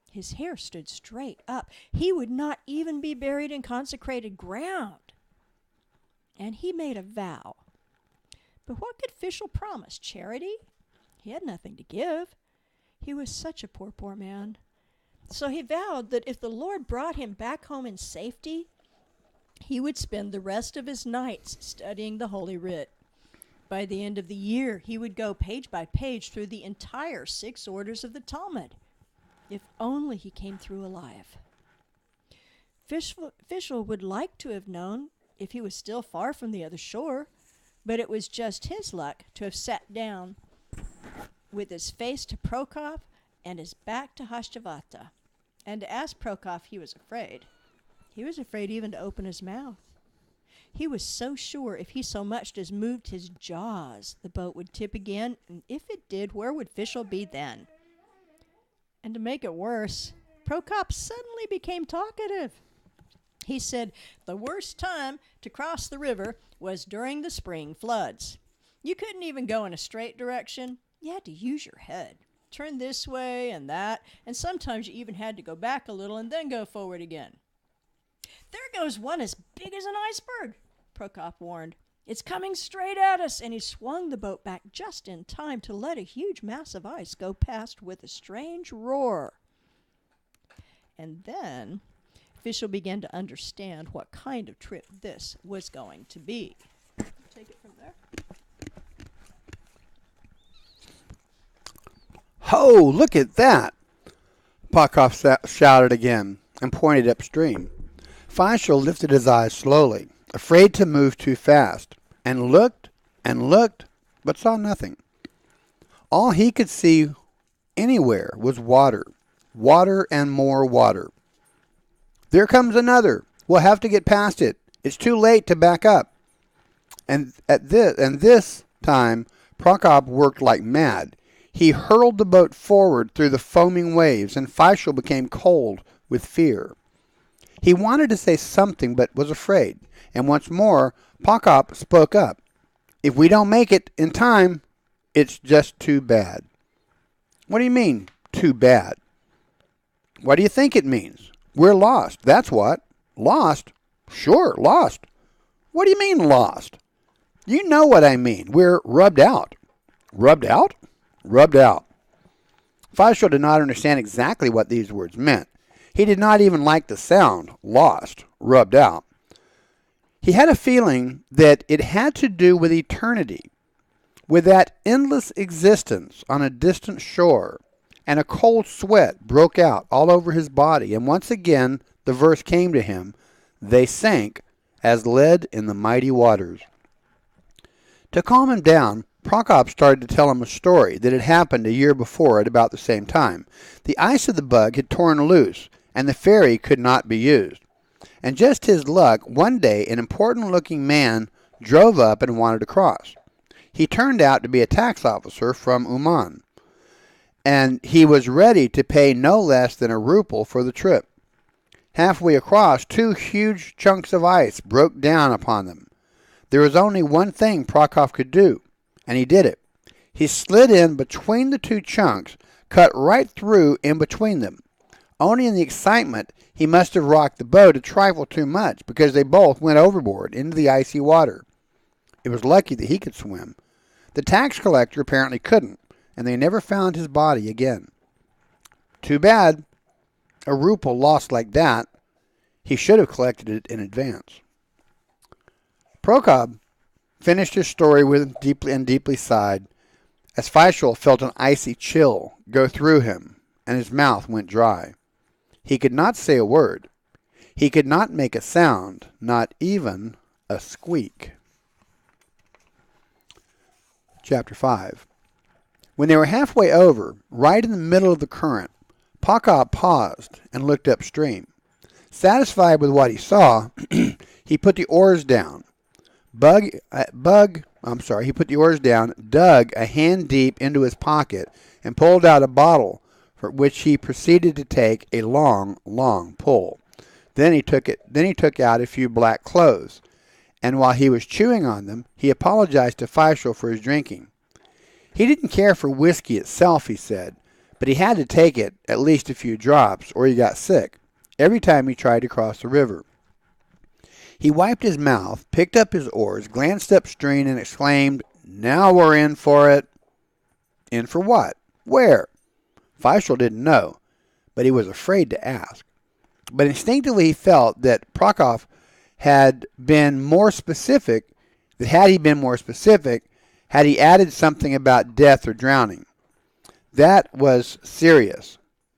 His hair stood straight up. He would not even be buried in consecrated ground. And he made a vow. But what could Fishel promise? Charity? He had nothing to give. He was such a poor, poor man. So he vowed that if the Lord brought him back home in safety, he would spend the rest of his nights studying the Holy Writ. By the end of the year, he would go page by page through the entire 6 orders of the Talmud. If only he came through alive. Fishel would like to have known if he was still far from the other shore, but it was just his luck to have sat down with his face to Prokop and his back to Hashtivata. And to ask Prokop, he was afraid. He was afraid even to open his mouth. He was so sure if he so much as moved his jaws, the boat would tip again, and if it did, where would Fishel be then? And to make it worse, Prokop suddenly became talkative. He said the worst time to cross the river was during the spring floods. You couldn't even go in a straight direction. You had to use your head. Turn this way and that, and sometimes you even had to go back a little and then go forward again. There goes one as big as an iceberg, Prokop warned. It's coming straight at us, and he swung the boat back just in time to let a huge mass of ice go past with a strange roar. And then Fishel began to understand what kind of trip this was going to be. Take it from there. Ho, look at that! Prokop shouted again and pointed upstream. Fishel lifted his eyes slowly, afraid to move too fast, and looked, but saw nothing. All he could see anywhere was water, water and more water. There comes another. We'll have to get past it. It's too late to back up. And this time, Prokop worked like mad. He hurled the boat forward through the foaming waves, and Fishel became cold with fear. He wanted to say something, but was afraid. And once more, Prokop spoke up. If we don't make it in time, it's just too bad. What do you mean, too bad? What do you think it means? We're lost, that's what. Lost? Sure, lost. What do you mean, lost? You know what I mean. We're rubbed out. Rubbed out? Rubbed out. Fishel did not understand exactly what these words meant. He did not even like the sound, lost, rubbed out. He had a feeling that it had to do with eternity, with that endless existence on a distant shore, and a cold sweat broke out all over his body, and once again the verse came to him, they sank as lead in the mighty waters. To calm him down, Prokop started to tell him a story that had happened a year before at about the same time. The ice of the bug had torn loose, and the ferry could not be used. And just his luck, one day an important-looking man drove up and wanted to cross. He turned out to be a tax officer from Uman, and he was ready to pay no less than a ruble for the trip. Halfway across, 2 huge chunks of ice broke down upon them. There was only one thing Prokop could do, and he did it. He slid in between the two chunks, cut right through in between them. Only in the excitement, he must have rocked the boat a trifle too much, because they both went overboard into the icy water. It was lucky that he could swim. The tax collector apparently couldn't, and they never found his body again. Too bad. A ruble lost like that. He should have collected it in advance. Prokop finished his story with deeply sighed, as Fishel felt an icy chill go through him, and his mouth went dry. He could not say a word. He could not make a sound, not even a squeak. Chapter 5. When they were halfway over, right in the middle of the current, Prokop paused and looked upstream. Satisfied with what he saw, he put the oars down. He put the oars down, dug a hand deep into his pocket, and pulled out a bottle, for which he proceeded to take a long, long pull. Then he took out a few black cloves, and while he was chewing on them, he apologized to Fishel for his drinking. He didn't care for whiskey itself, he said, but he had to take it, at least a few drops, or he got sick, every time he tried to cross the river. He wiped his mouth, picked up his oars, glanced upstream, and exclaimed, "Now we're in for it." In for what? Where? Fishel didn't know, but he was afraid to ask. But instinctively he felt that Prokop had been more specific, had he added something about death or drowning. That was serious.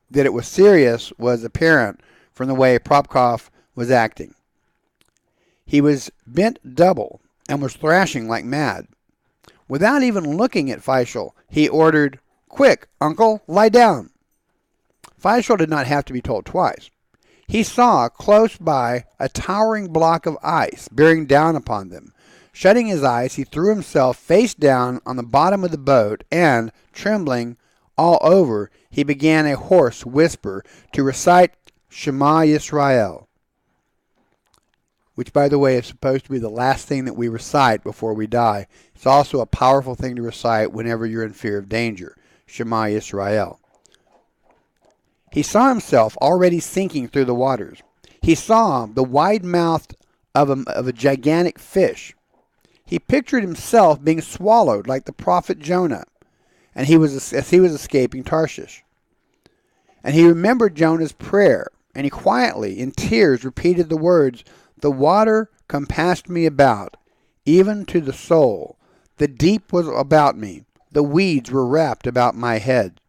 That it was serious was apparent from the way Prokop was acting. He was bent double and was thrashing like mad. Without even looking at Fishel, he ordered, "Quick, uncle, lie down." Fishel did not have to be told twice. He saw close by a towering block of ice bearing down upon them. Shutting his eyes, he threw himself face down on the bottom of the boat and, trembling all over, he began a hoarse whisper to recite Shema Yisrael, which, by the way, is supposed to be the last thing that we recite before we die. It's also a powerful thing to recite whenever you're in fear of danger. Shema Yisrael. He saw himself already sinking through the waters. He saw the wide mouth of a gigantic fish. He pictured himself being swallowed like the prophet Jonah, and as he was escaping Tarshish. And he remembered Jonah's prayer, and he quietly, in tears, repeated the words, "The water compassed me about, even to the soul. The deep was about me. The weeds were wrapped about my head."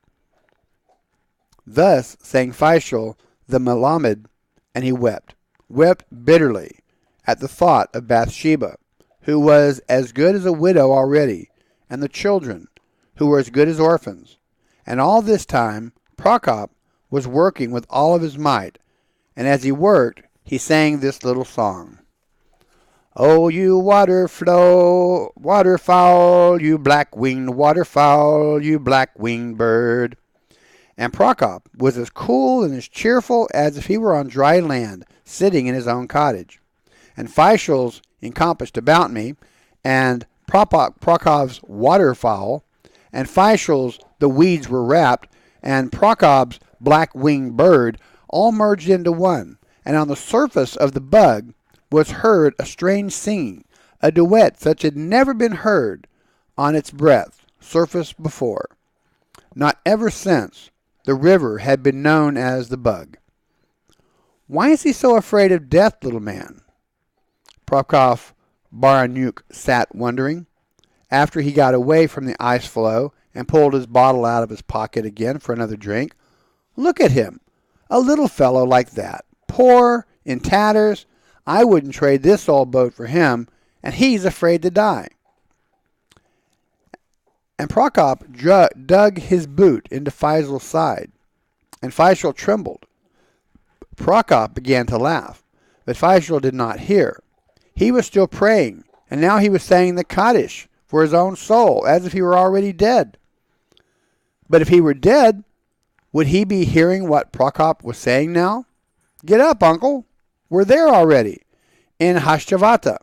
Thus sang Fishel the Malamud, and he wept bitterly at the thought of Bathsheba, who was as good as a widow already, and the children, who were as good as orphans. And all this time, Prokop was working with all of his might, and as he worked, he sang this little song. "Oh, you waterfowl, you black-winged waterfowl, you black-winged bird." And Prokop was as cool and as cheerful as if he were on dry land, sitting in his own cottage. And Fishel's encompassed about me, and Prokop's waterfowl, and Fishel's the weeds were wrapped, and Prokop's black-winged bird all merged into one. And on the surface of the bug was heard a strange singing, a duet such had never been heard on its breadth surface before. Not ever since the river had been known as the bug. "Why is he so afraid of death, little man?" Prokop Baranuk sat wondering, after he got away from the ice floe and pulled his bottle out of his pocket again for another drink. "Look at him, a little fellow like that, poor, in tatters. I wouldn't trade this old boat for him, and he's afraid to die." And Prokop dug his boot into Fishel's side, and Fishel trembled. Prokop began to laugh, but Fishel did not hear. He was still praying, and now he was saying the Kaddish for his own soul, as if he were already dead. But if he were dead, would he be hearing what Prokop was saying now? "Get up, uncle. We're there already, in Hashchavata."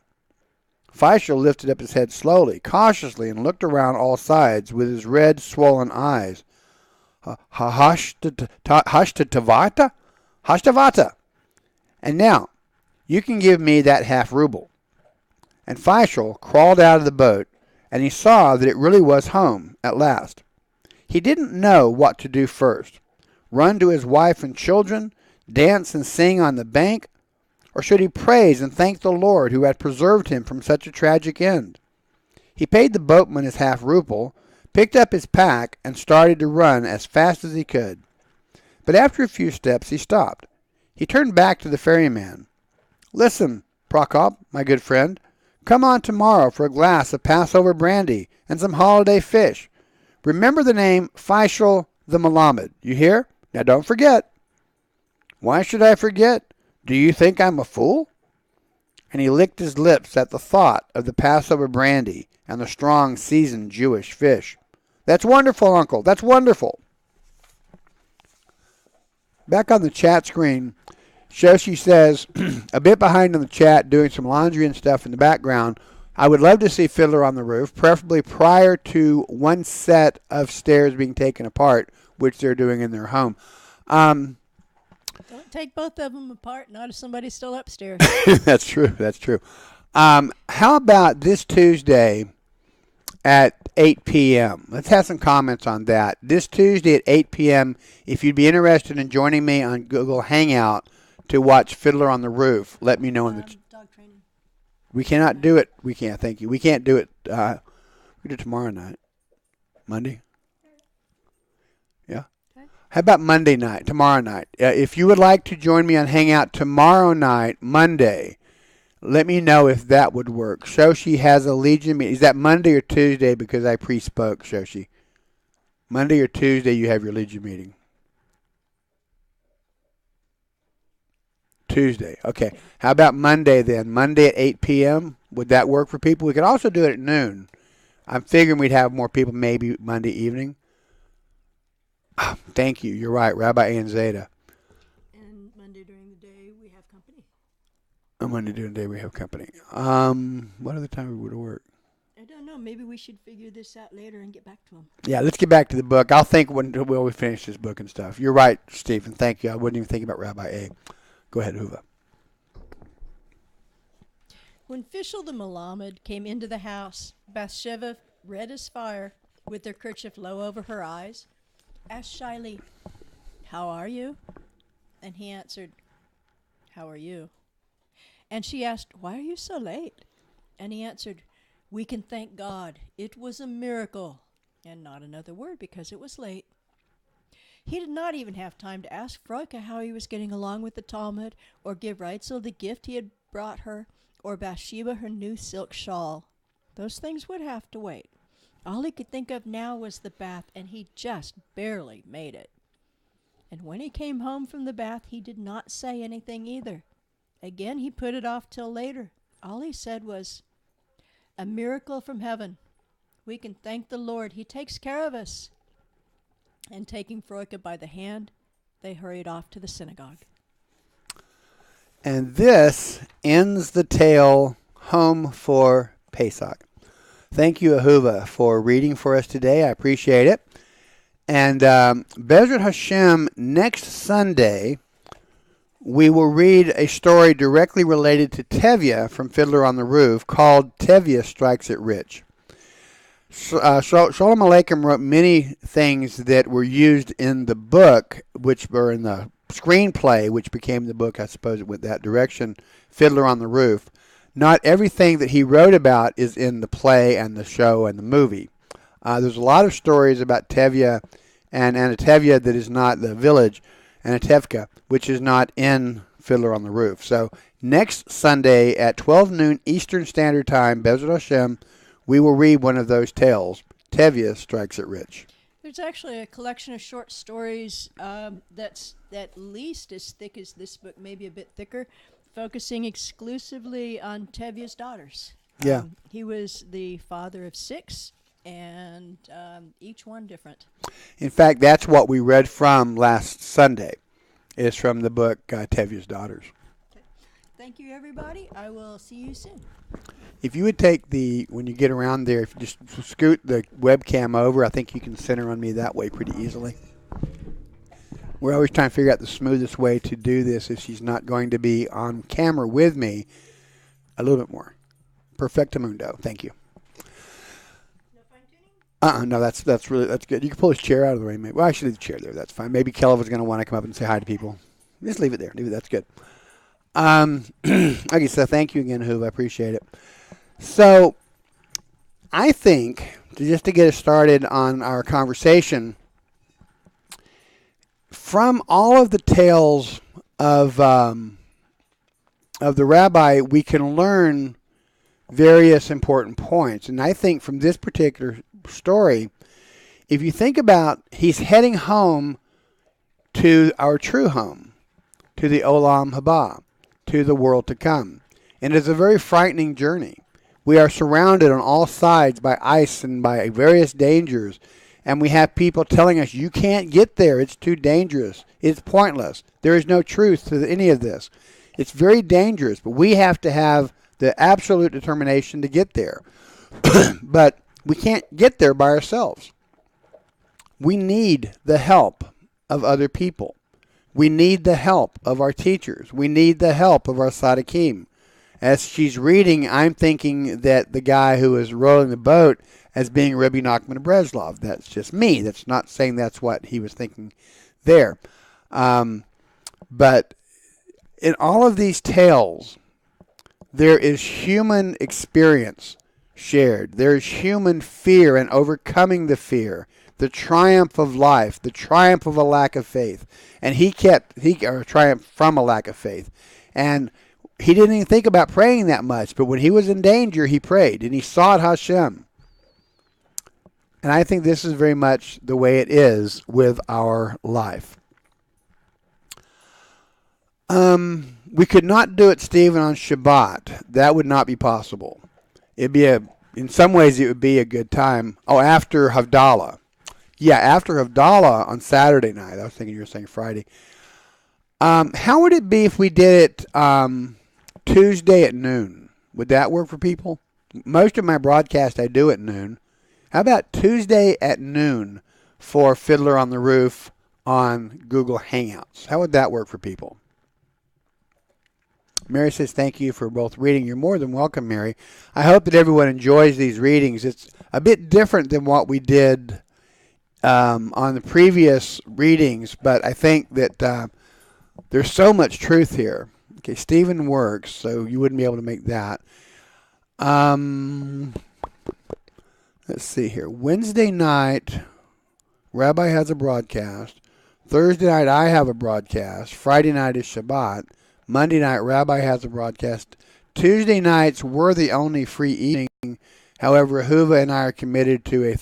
Fishel lifted up his head slowly, cautiously, and looked around all sides with his red, swollen eyes. Hashtavata? Hashtavata! And now, you can give me that half-ruble. And Fishel crawled out of the boat, and he saw that it really was home at last. He didn't know what to do first. Run to his wife and children, dance and sing on the bank, or should he praise and thank the Lord who had preserved him from such a tragic end? He paid the boatman his half-ruble, picked up his pack, and started to run as fast as he could. But after a few steps he stopped. He turned back to the ferryman. "Listen, Prokop, my good friend. Come on tomorrow for a glass of Passover brandy and some holiday fish. Remember the name Fishel the Malamud. You hear? Now don't forget." "Why should I forget? Do you think I'm a fool?" And he licked his lips at the thought of the Passover brandy and the strong, seasoned Jewish fish. "That's wonderful, Uncle. That's wonderful." Back on the chat screen, Shoshi says, a bit behind on the chat, doing some laundry and stuff in the background, "I would love to see Fiddler on the Roof, preferably prior to one set of stairs being taken apart, which they're doing in their home." Don't take both of them apart, not if somebody's still upstairs. That's true. That's true. How about this Tuesday at 8 p.m.? Let's have some comments on that. This Tuesday at 8 p.m., if you'd be interested in joining me on Google Hangout to watch Fiddler on the Roof, let me know in the... Dog training. We cannot do it. We can't, thank you. We can't do it. We do it tomorrow night. Monday? Yeah. Okay. How about Monday night, tomorrow night? If you would like to join me on Hangout tomorrow night, Monday, let me know if that would work. Shoshi has a Legion meeting. Is that Monday or Tuesday? Because I pre-spoke, Shoshi. Monday or Tuesday you have your Legion meeting? Tuesday. Okay. How about Monday then? Monday at 8 p.m.? Would that work for people? We could also do it at noon. I'm figuring we'd have more people maybe Monday evening. Thank you. You're right. Rabbi Ann Zeta. And Monday during the day, we have company. Monday during the day, we have company. What other time would it work? I don't know. Maybe we should figure this out later and get back to them. Yeah, let's get back to the book. I'll think when we finish this book and stuff. You're right, Stephen. Thank you. I wasn't even thinking about Rabbi A. Go ahead, Ahuva. When Fishel the Malamud came into the house, Bathsheba, red as fire, with her kerchief low over her eyes, asked shyly, "How are you?" And he answered, "How are you?" And she asked, "Why are you so late?" And he answered, "We can thank God. It was a miracle." And not another word because it was late. He did not even have time to ask Froika how he was getting along with the Talmud, or give Reitzel the gift he had brought her, or Bathsheba her new silk shawl. Those things would have to wait. All he could think of now was the bath, and he just barely made it. And when he came home from the bath, he did not say anything either. Again, he put it off till later. All he said was, "A miracle from heaven. We can thank the Lord. He takes care of us." And taking Froika by the hand, they hurried off to the synagogue. And this ends the tale, Home for Pesach. Thank you, Ahuva, for reading for us today. I appreciate it. And Bezrat Hashem, next Sunday, we will read a story directly related to Tevye from Fiddler on the Roof called Tevye Strikes It Rich. Sholom Aleichem wrote many things that were used in the book, which were in the screenplay, which became the book. I suppose it went that direction, Fiddler on the Roof. Not everything that he wrote about is in the play and the show and the movie. There's a lot of stories about Tevye and a Tevye that is not the village, and a Tevka, which is not in Fiddler on the Roof. So next Sunday at 12 noon Eastern Standard Time, Bezrat Hashem, we will read one of those tales. Tevye Strikes It Rich. There's actually a collection of short stories that's at least as thick as this book, maybe a bit thicker, focusing exclusively on Tevye's daughters. Yeah. He was the father of 6, and each one different. In fact, that's what we read from last Sunday, is from the book Tevye's Daughters. thank you, everybody. I will see you soon. If you would take when you get around there, if you just scoot the webcam over, I think you can center on me that way pretty easily. We're always trying to figure out the smoothest way to do this if she's not going to be on camera with me. A little bit more. Perfectamundo. Thank you. No fine-tuning? No, that's good. You can pull his chair out of the way, maybe. Well, I should leave the chair there. That's fine. Maybe Kelly was going to want to come up and say hi to people. Just leave it there. That's good. Okay, so thank you again, Howe. I appreciate it. So, I think, just to get us started on our conversation, from all of the tales of the rabbi, we can learn various important points. And I think from this particular story, if you think about, he's heading home to our true home, to the Olam Haba, to the world to come. And it's a very frightening journey. We are surrounded on all sides by ice and by various dangers. And we have people telling us, you can't get there. It's too dangerous. It's pointless. There is no truth to any of this. It's very dangerous, but we have to have the absolute determination to get there. But we can't get there by ourselves. We need the help of other people. We need the help of our teachers. We need the help of our Tzaddikim. As she's reading, I'm thinking that the guy who is rowing the boat as being Rabbi Nachman of Breslov. That's just me. That's not saying that's what he was thinking there. But in all of these tales, there is human experience shared. There is human fear and overcoming the fear, the triumph of life, the triumph of a lack of faith. And he triumphed from a lack of faith. And he didn't even think about praying that much, but when he was in danger, he prayed, and he sought Hashem. And I think this is very much the way it is with our life. We could not do it, Stephen, on Shabbat. That would not be possible. In some ways, it would be a good time. Oh, after Havdalah. Yeah, after Havdalah on Saturday night. I was thinking you were saying Friday. How would it be if we did it Tuesday at noon? Would that work for people? Most of my broadcast I do at noon. How about Tuesday at noon for Fiddler on the Roof on Google Hangouts? How would that work for people? Mary says, thank you for both reading. You're more than welcome, Mary. I hope that everyone enjoys these readings. It's a bit different than what we did on the previous readings, but I think that there's so much truth here. Okay, Stephen works, so you wouldn't be able to make that. Let's see here. Wednesday night, Rabbi has a broadcast. Thursday night, I have a broadcast. Friday night is Shabbat. Monday night, Rabbi has a broadcast. Tuesday nights, we're the only free evening. However, Ahuva and I are committed to a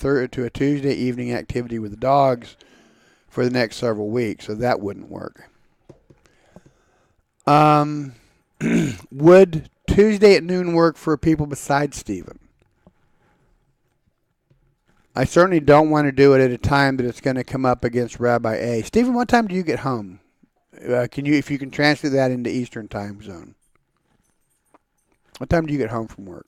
Tuesday evening activity with the dogs for the next several weeks, so that wouldn't work. Would Tuesday at noon work for people besides Stephen? I certainly don't want to do it at a time that it's going to come up against Rabbi A. Stephen, what time do you get home? If you can transfer that into Eastern time zone? What time do you get home from work?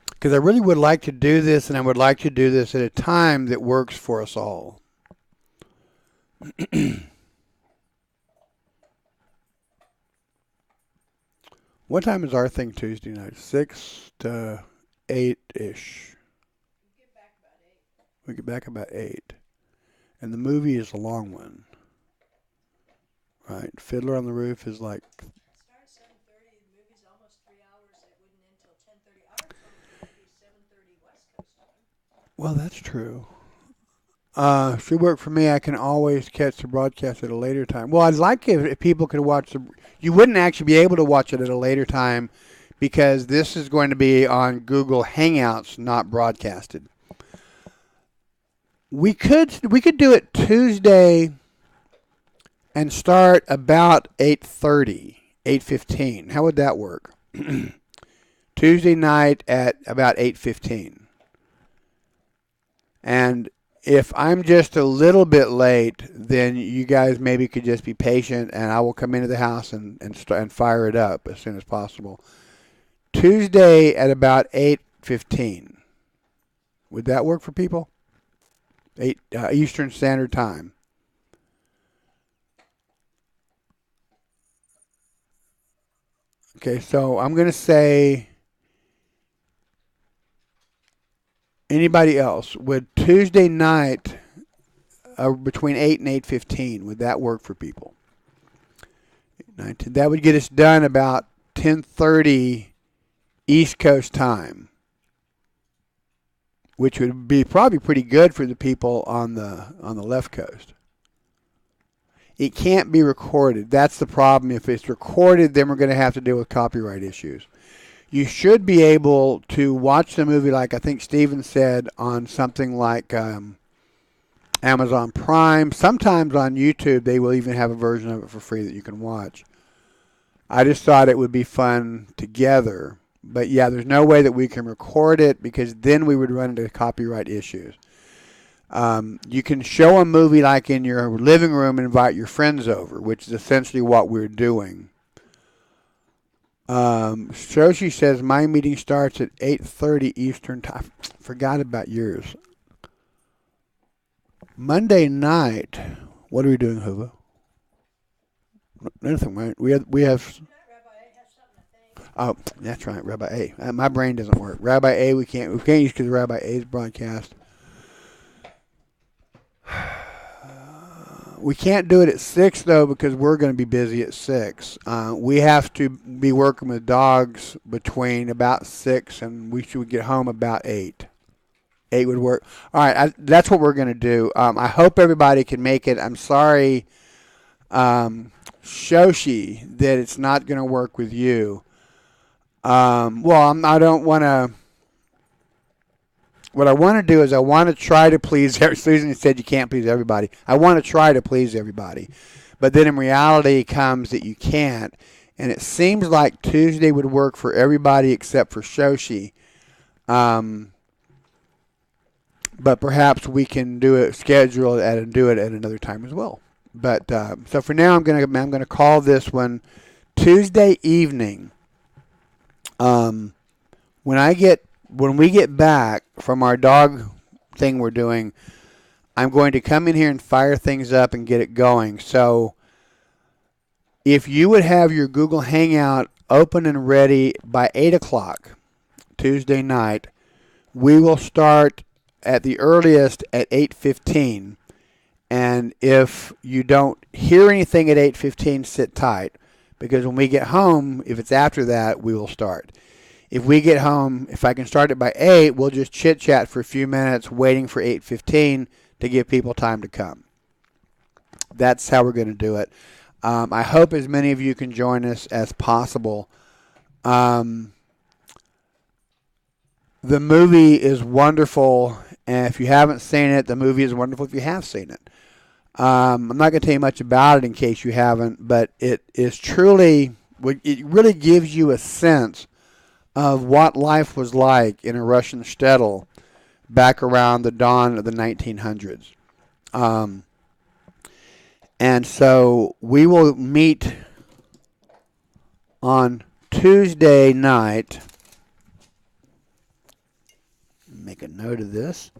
Because I really would like to do this, and I would like to do this at a time that works for us all. What time is our thing Tuesday night? 6 to 8-ish. We get back about 8. And the movie is a long one. Right. Fiddler on the Roof is like... It starts 7:30. The movie's almost 3 hours. It wouldn't end until 10:30. Our time would be 7:30 West Coast time. Well, that's true. Should work for me. I can always catch the broadcast at a later time. Well, I'd like if people could watch the... You wouldn't actually be able to watch it at a later time because this is going to be on Google Hangouts, not broadcasted. We could do it Tuesday and start about 8:30, 8:15. How would that work? Tuesday night at about 8:15. And If I'm just a little bit late, then you guys maybe could just be patient, and I will come into the house and fire it up as soon as possible. Tuesday at about 8:15. Would that work for people? 8 Eastern Standard Time. Okay, so I'm going to say anybody else. Would Tuesday night between 8 and 8:15, would that work for people? 19. That would get us done about 10:30 East Coast time, which would be probably pretty good for the people on the left coast. It can't be recorded. That's the problem. If it's recorded, then we're going to have to deal with copyright issues. You should be able to watch the movie, like I think Steven said, on something like Amazon Prime. Sometimes on YouTube, they will even have a version of it for free that you can watch. I just thought it would be fun together. But yeah, there's no way that we can record it because then we would run into copyright issues. You can show a movie like in your living room and invite your friends over, which is essentially what we're doing. Shoshi says, my meeting starts at 8:30 Eastern Time. Forgot about yours. Monday night, what are we doing, Howe? Nothing, right? We have. Oh, that's right, Rabbi A. My brain doesn't work. Rabbi A, we can't use because Rabbi A's broadcast. We can't do it at 6 though because we're going to be busy at 6. We have to be working with dogs between about 6 and we should get home about 8. 8 would work. All right, that's what we're going to do. I hope everybody can make it. I'm sorry, Shoshi, that it's not going to work with you. I don't want to. What I want to do is I want to try to please. Susan said you can't please everybody. I want to try to please everybody, but then in reality comes that you can't, and it seems like Tuesday would work for everybody except for Shoshi. But perhaps we can schedule it and do it at another time as well. But so for now, I'm gonna call this one Tuesday evening. When we get back from our dog thing we're doing, I'm going to come in here and fire things up and get it going. So if you would have your Google Hangout open and ready by 8 o'clock Tuesday night, we will start at the earliest at 8:15. And if you don't hear anything at 8:15, sit tight. Because when we get home, if it's after that, we will start. If we get home, if I can start it by 8, we'll just chit-chat for a few minutes waiting for 8:15 to give people time to come. That's how we're going to do it. I hope as many of you can join us as possible. The movie is wonderful, and if you haven't seen it, the movie is wonderful if you have seen it. I'm not going to tell you much about it in case you haven't, but it is truly, it really gives you a sense of what life was like in a Russian shtetl back around the dawn of the 1900s. And so we will meet on Tuesday night. Make a note of this.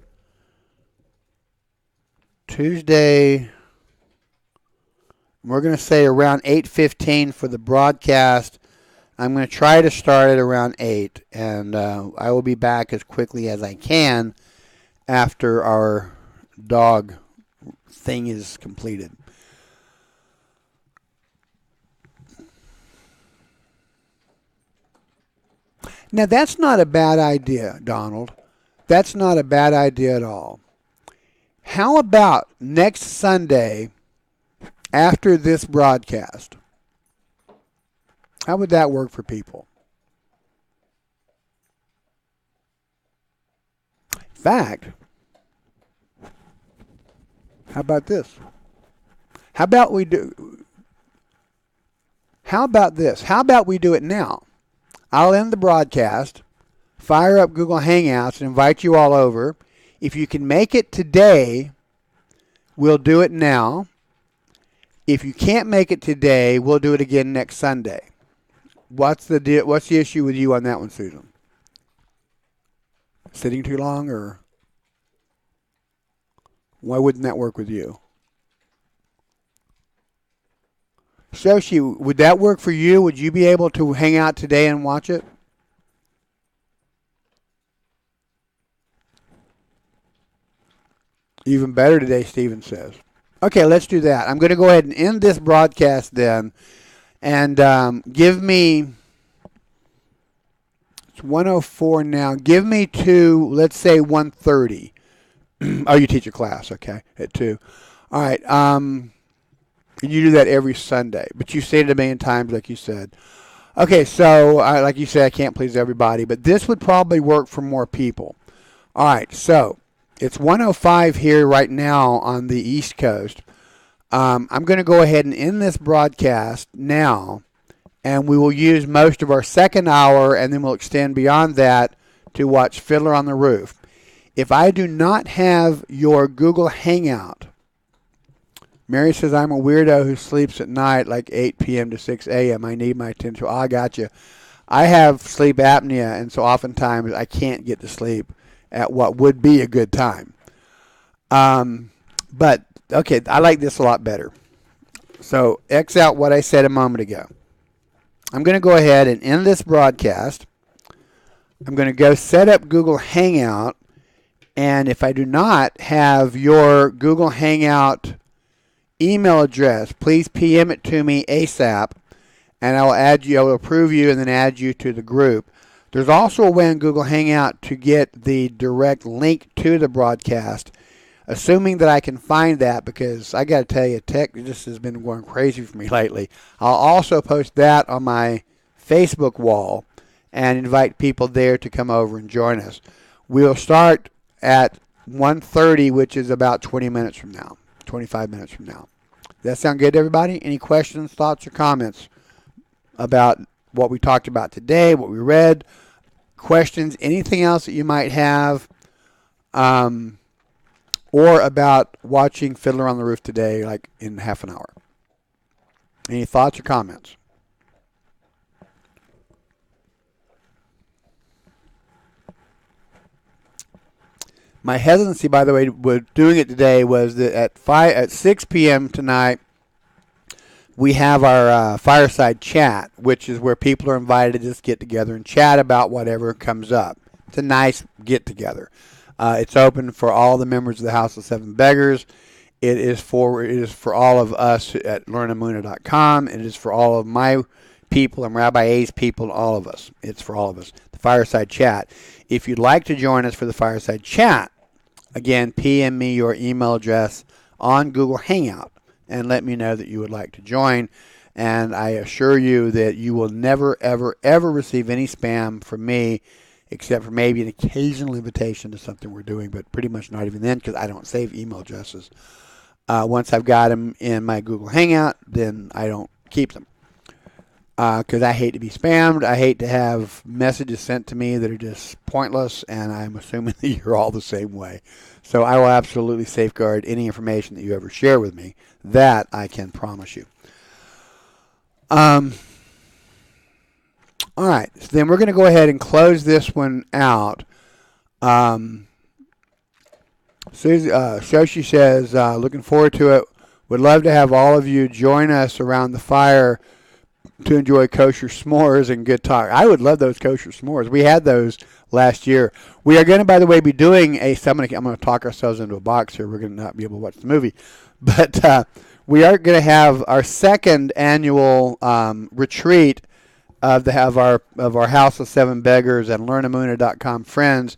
Tuesday, we're going to say around 8:15 for the broadcast. I'm going to try to start at around 8, and I will be back as quickly as I can after our dog thing is completed. Now, that's not a bad idea, Donald. That's not a bad idea at all. How about next Sunday after this broadcast? How would that work for people? In fact, how about this? How about this? How about we do it now? I'll end the broadcast, fire up Google Hangouts, and invite you all over. If you can make it today, we'll do it now. If you can't make it today, we'll do it again next Sunday. What's the issue with you on that one, Susan? Sitting too long, or why wouldn't that work with you? Shoshi, would that work for you? Would you be able to hang out today and watch it? Even better today, Steven says. Okay, let's do that. I'm going to go ahead and end this broadcast then. And give me, it's 1:04 now. Give me to, let's say, 1:30. Oh, you teach a class, okay, at 2. All right. You do that every Sunday, but you say it a million times, like you said. Okay, so like you said, I can't please everybody, but this would probably work for more people. All right, so it's 1:05 here right now on the East Coast. I'm going to go ahead and end this broadcast now, and we will use most of our second hour, and then we'll extend beyond that to watch Fiddler on the Roof. If I do not have your Google Hangout, Mary says, I'm a weirdo who sleeps at night like 8 p.m. to 6 a.m. I need my attention. Oh, I got you. I have sleep apnea, and so oftentimes I can't get to sleep at what would be a good time. But, okay, I like this a lot better. So, X out what I said a moment ago. I'm going to go ahead and end this broadcast. I'm going to go set up Google Hangout, and if I do not have your Google Hangout email address, please PM it to me ASAP, and I will add you. I will approve you and then add you to the group. There's also a way on Google Hangout to get the direct link to the broadcast, assuming that I can find that, because I got to tell you, tech just has been going crazy for me lately. I'll also post that on my Facebook wall and invite people there to come over and join us. We'll start at 1:30, which is about 20 minutes from now, 25 minutes from now. Does that sound good to everybody? Any questions, thoughts, or comments about what we talked about today, what we read, questions, anything else that you might have, or about watching Fiddler on the Roof today, like in half an hour? Any thoughts or comments? My hesitancy, by the way, with doing it today was that at 6 p.m. tonight, we have our fireside chat, which is where people are invited to just get together and chat about whatever comes up. It's a nice get-together. It's open for all the members of the House of Seven Beggars. It is for all of us at learnamunah.com. It is for all of my people and Rabbi A's people and all of us. It's for all of us. The fireside chat. If you'd like to join us for the fireside chat, again, PM me your email address on Google Hangout and let me know that you would like to join. And I assure you that you will never, ever, ever receive any spam from me, except for maybe an occasional invitation to something we're doing, but pretty much not even then, because I don't save email addresses. Once I've got them in my Google Hangout, then I don't keep them. Because I hate to be spammed. I hate to have messages sent to me that are just pointless, and I'm assuming that you're all the same way. So I will absolutely safeguard any information that you ever share with me. That I can promise you. All right, so then we're going to go ahead and close this one out. Shoshi says, looking forward to it. Would love to have all of you join us around the fire to enjoy kosher s'mores and good talk. I would love those kosher s'mores. We had those last year. We are going to, by the way, be doing I'm going to talk ourselves into a box here. We're going to not be able to watch the movie. But we are going to have our second annual retreat of our House of Seven Beggars and learnamunah.com friends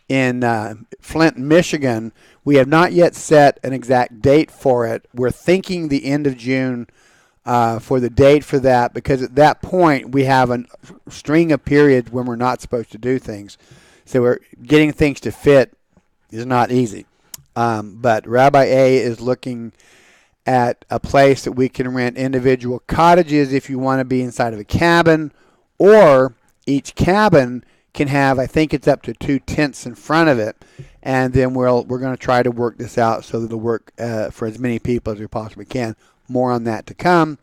in Flint, Michigan. We have not yet set an exact date for it. We're thinking the end of June for the date for that, because at that point we have a string of periods when we're not supposed to do things. So we're getting things to fit is not easy. But Rabbi A is looking at a place that we can rent individual cottages if you want to be inside of a cabin, or each cabin can have, I think it's up to 2 tents in front of it, and then we're going to try to work this out so that it'll work for as many people as we possibly can. More on that to come,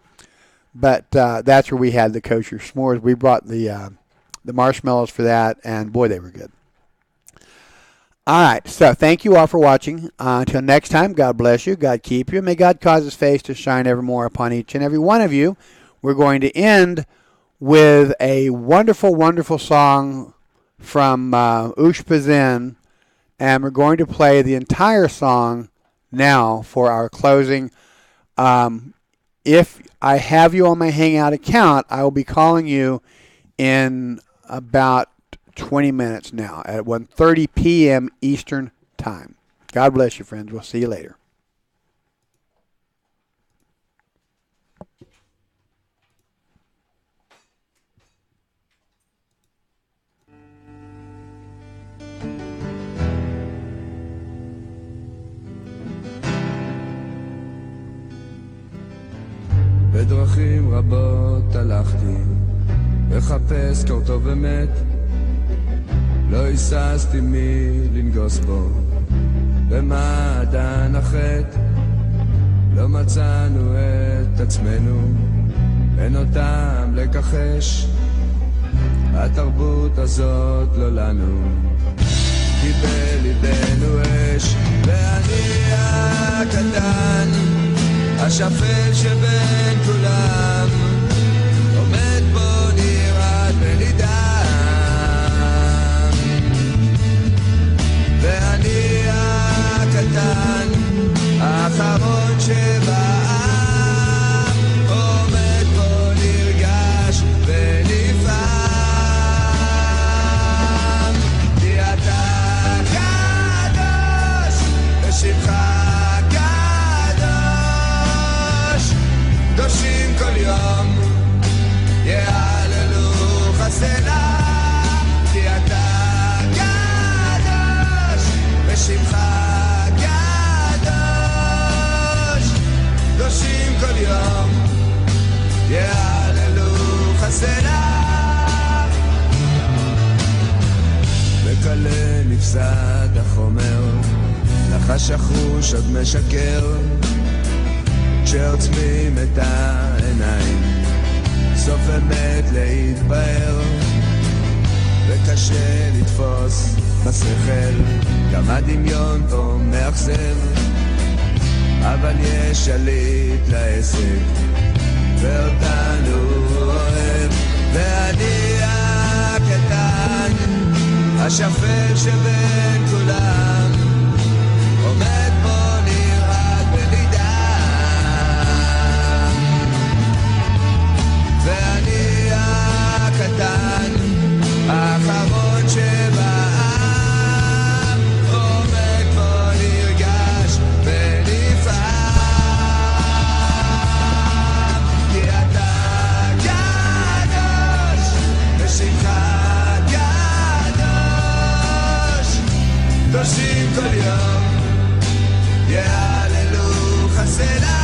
but that's where we had the kosher s'mores. We brought the marshmallows for that, and boy, they were good. All right, so thank you all for watching. Until next time, God bless you, God keep you, may God cause his face to shine evermore upon each and every one of you. We're going to end with a wonderful, wonderful song from Ushpazin, and we're going to play the entire song now for our closing. If I have you on my Hangout account, I will be calling you in about 20 minutes now at 1:30 p.m. Eastern Time. God bless you, friends. We'll see you later. בדרכים רבות הלכתי, מחפש קור טוב ומת, לא היססתי מי לנגוס בו, במעדן החטא, לא מצאנו את עצמנו, אין אותם לכחש, התרבות הזאת לא לנו, כי בליבנו אש, ואני הקטן, השפל שבין כולם, עומד בו נרעד ונידם, ואני הקטן, האחרון שבעם, עומד בו נרגש ונפעם, כי אתה קדוש ושמך קדושים כל יום יעללו חסנה, כי אתה קדוש ושמך קדוש, קדושים כל יום יעללו חסנה, בקלה נפסד החומר, נחש החוש עוד משקר, כשעוצמים את העיניים, סוף אמת להתבהר, וקשה לתפוס בשכל, גם הדמיון פה מאכזב, אבל יש שליט לעסק, ואותנו אוהב, ואני הקטן, השפל שבין כולם, עומד פה נרעד ונידם, ואני הקטן, האחרון שבעם, עומד פה נרגש ונפעם, כי אתה קדוש ושמך קדוש, קדושים כל יום יעללו חסנה,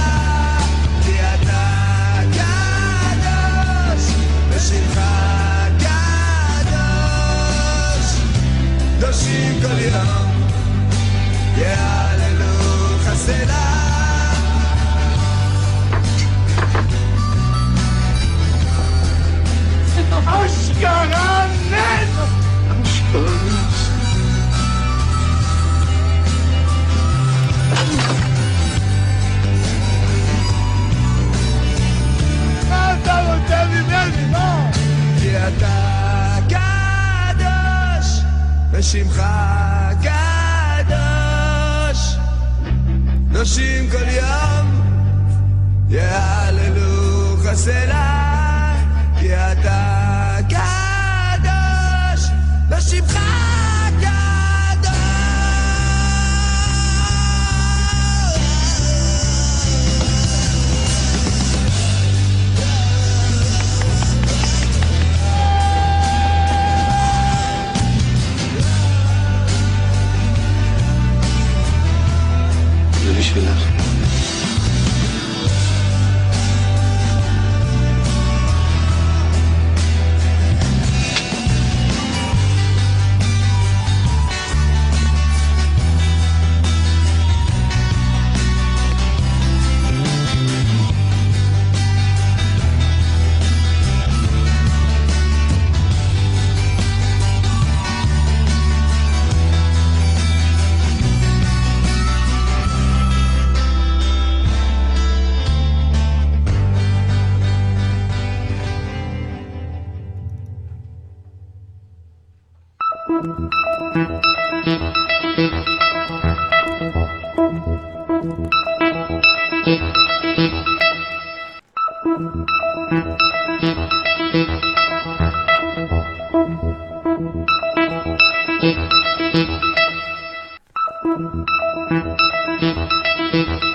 כי אתה ושמך קדוש, קדושים כל יום יעללו חסנה, אשכנז מה אתה רוצה ממני, מה? כי אתה קדוש ושמך קדוש, קדושים כל יום יעללו חסנה, כי אתה קדוש ושמך בשבילך. Thank you.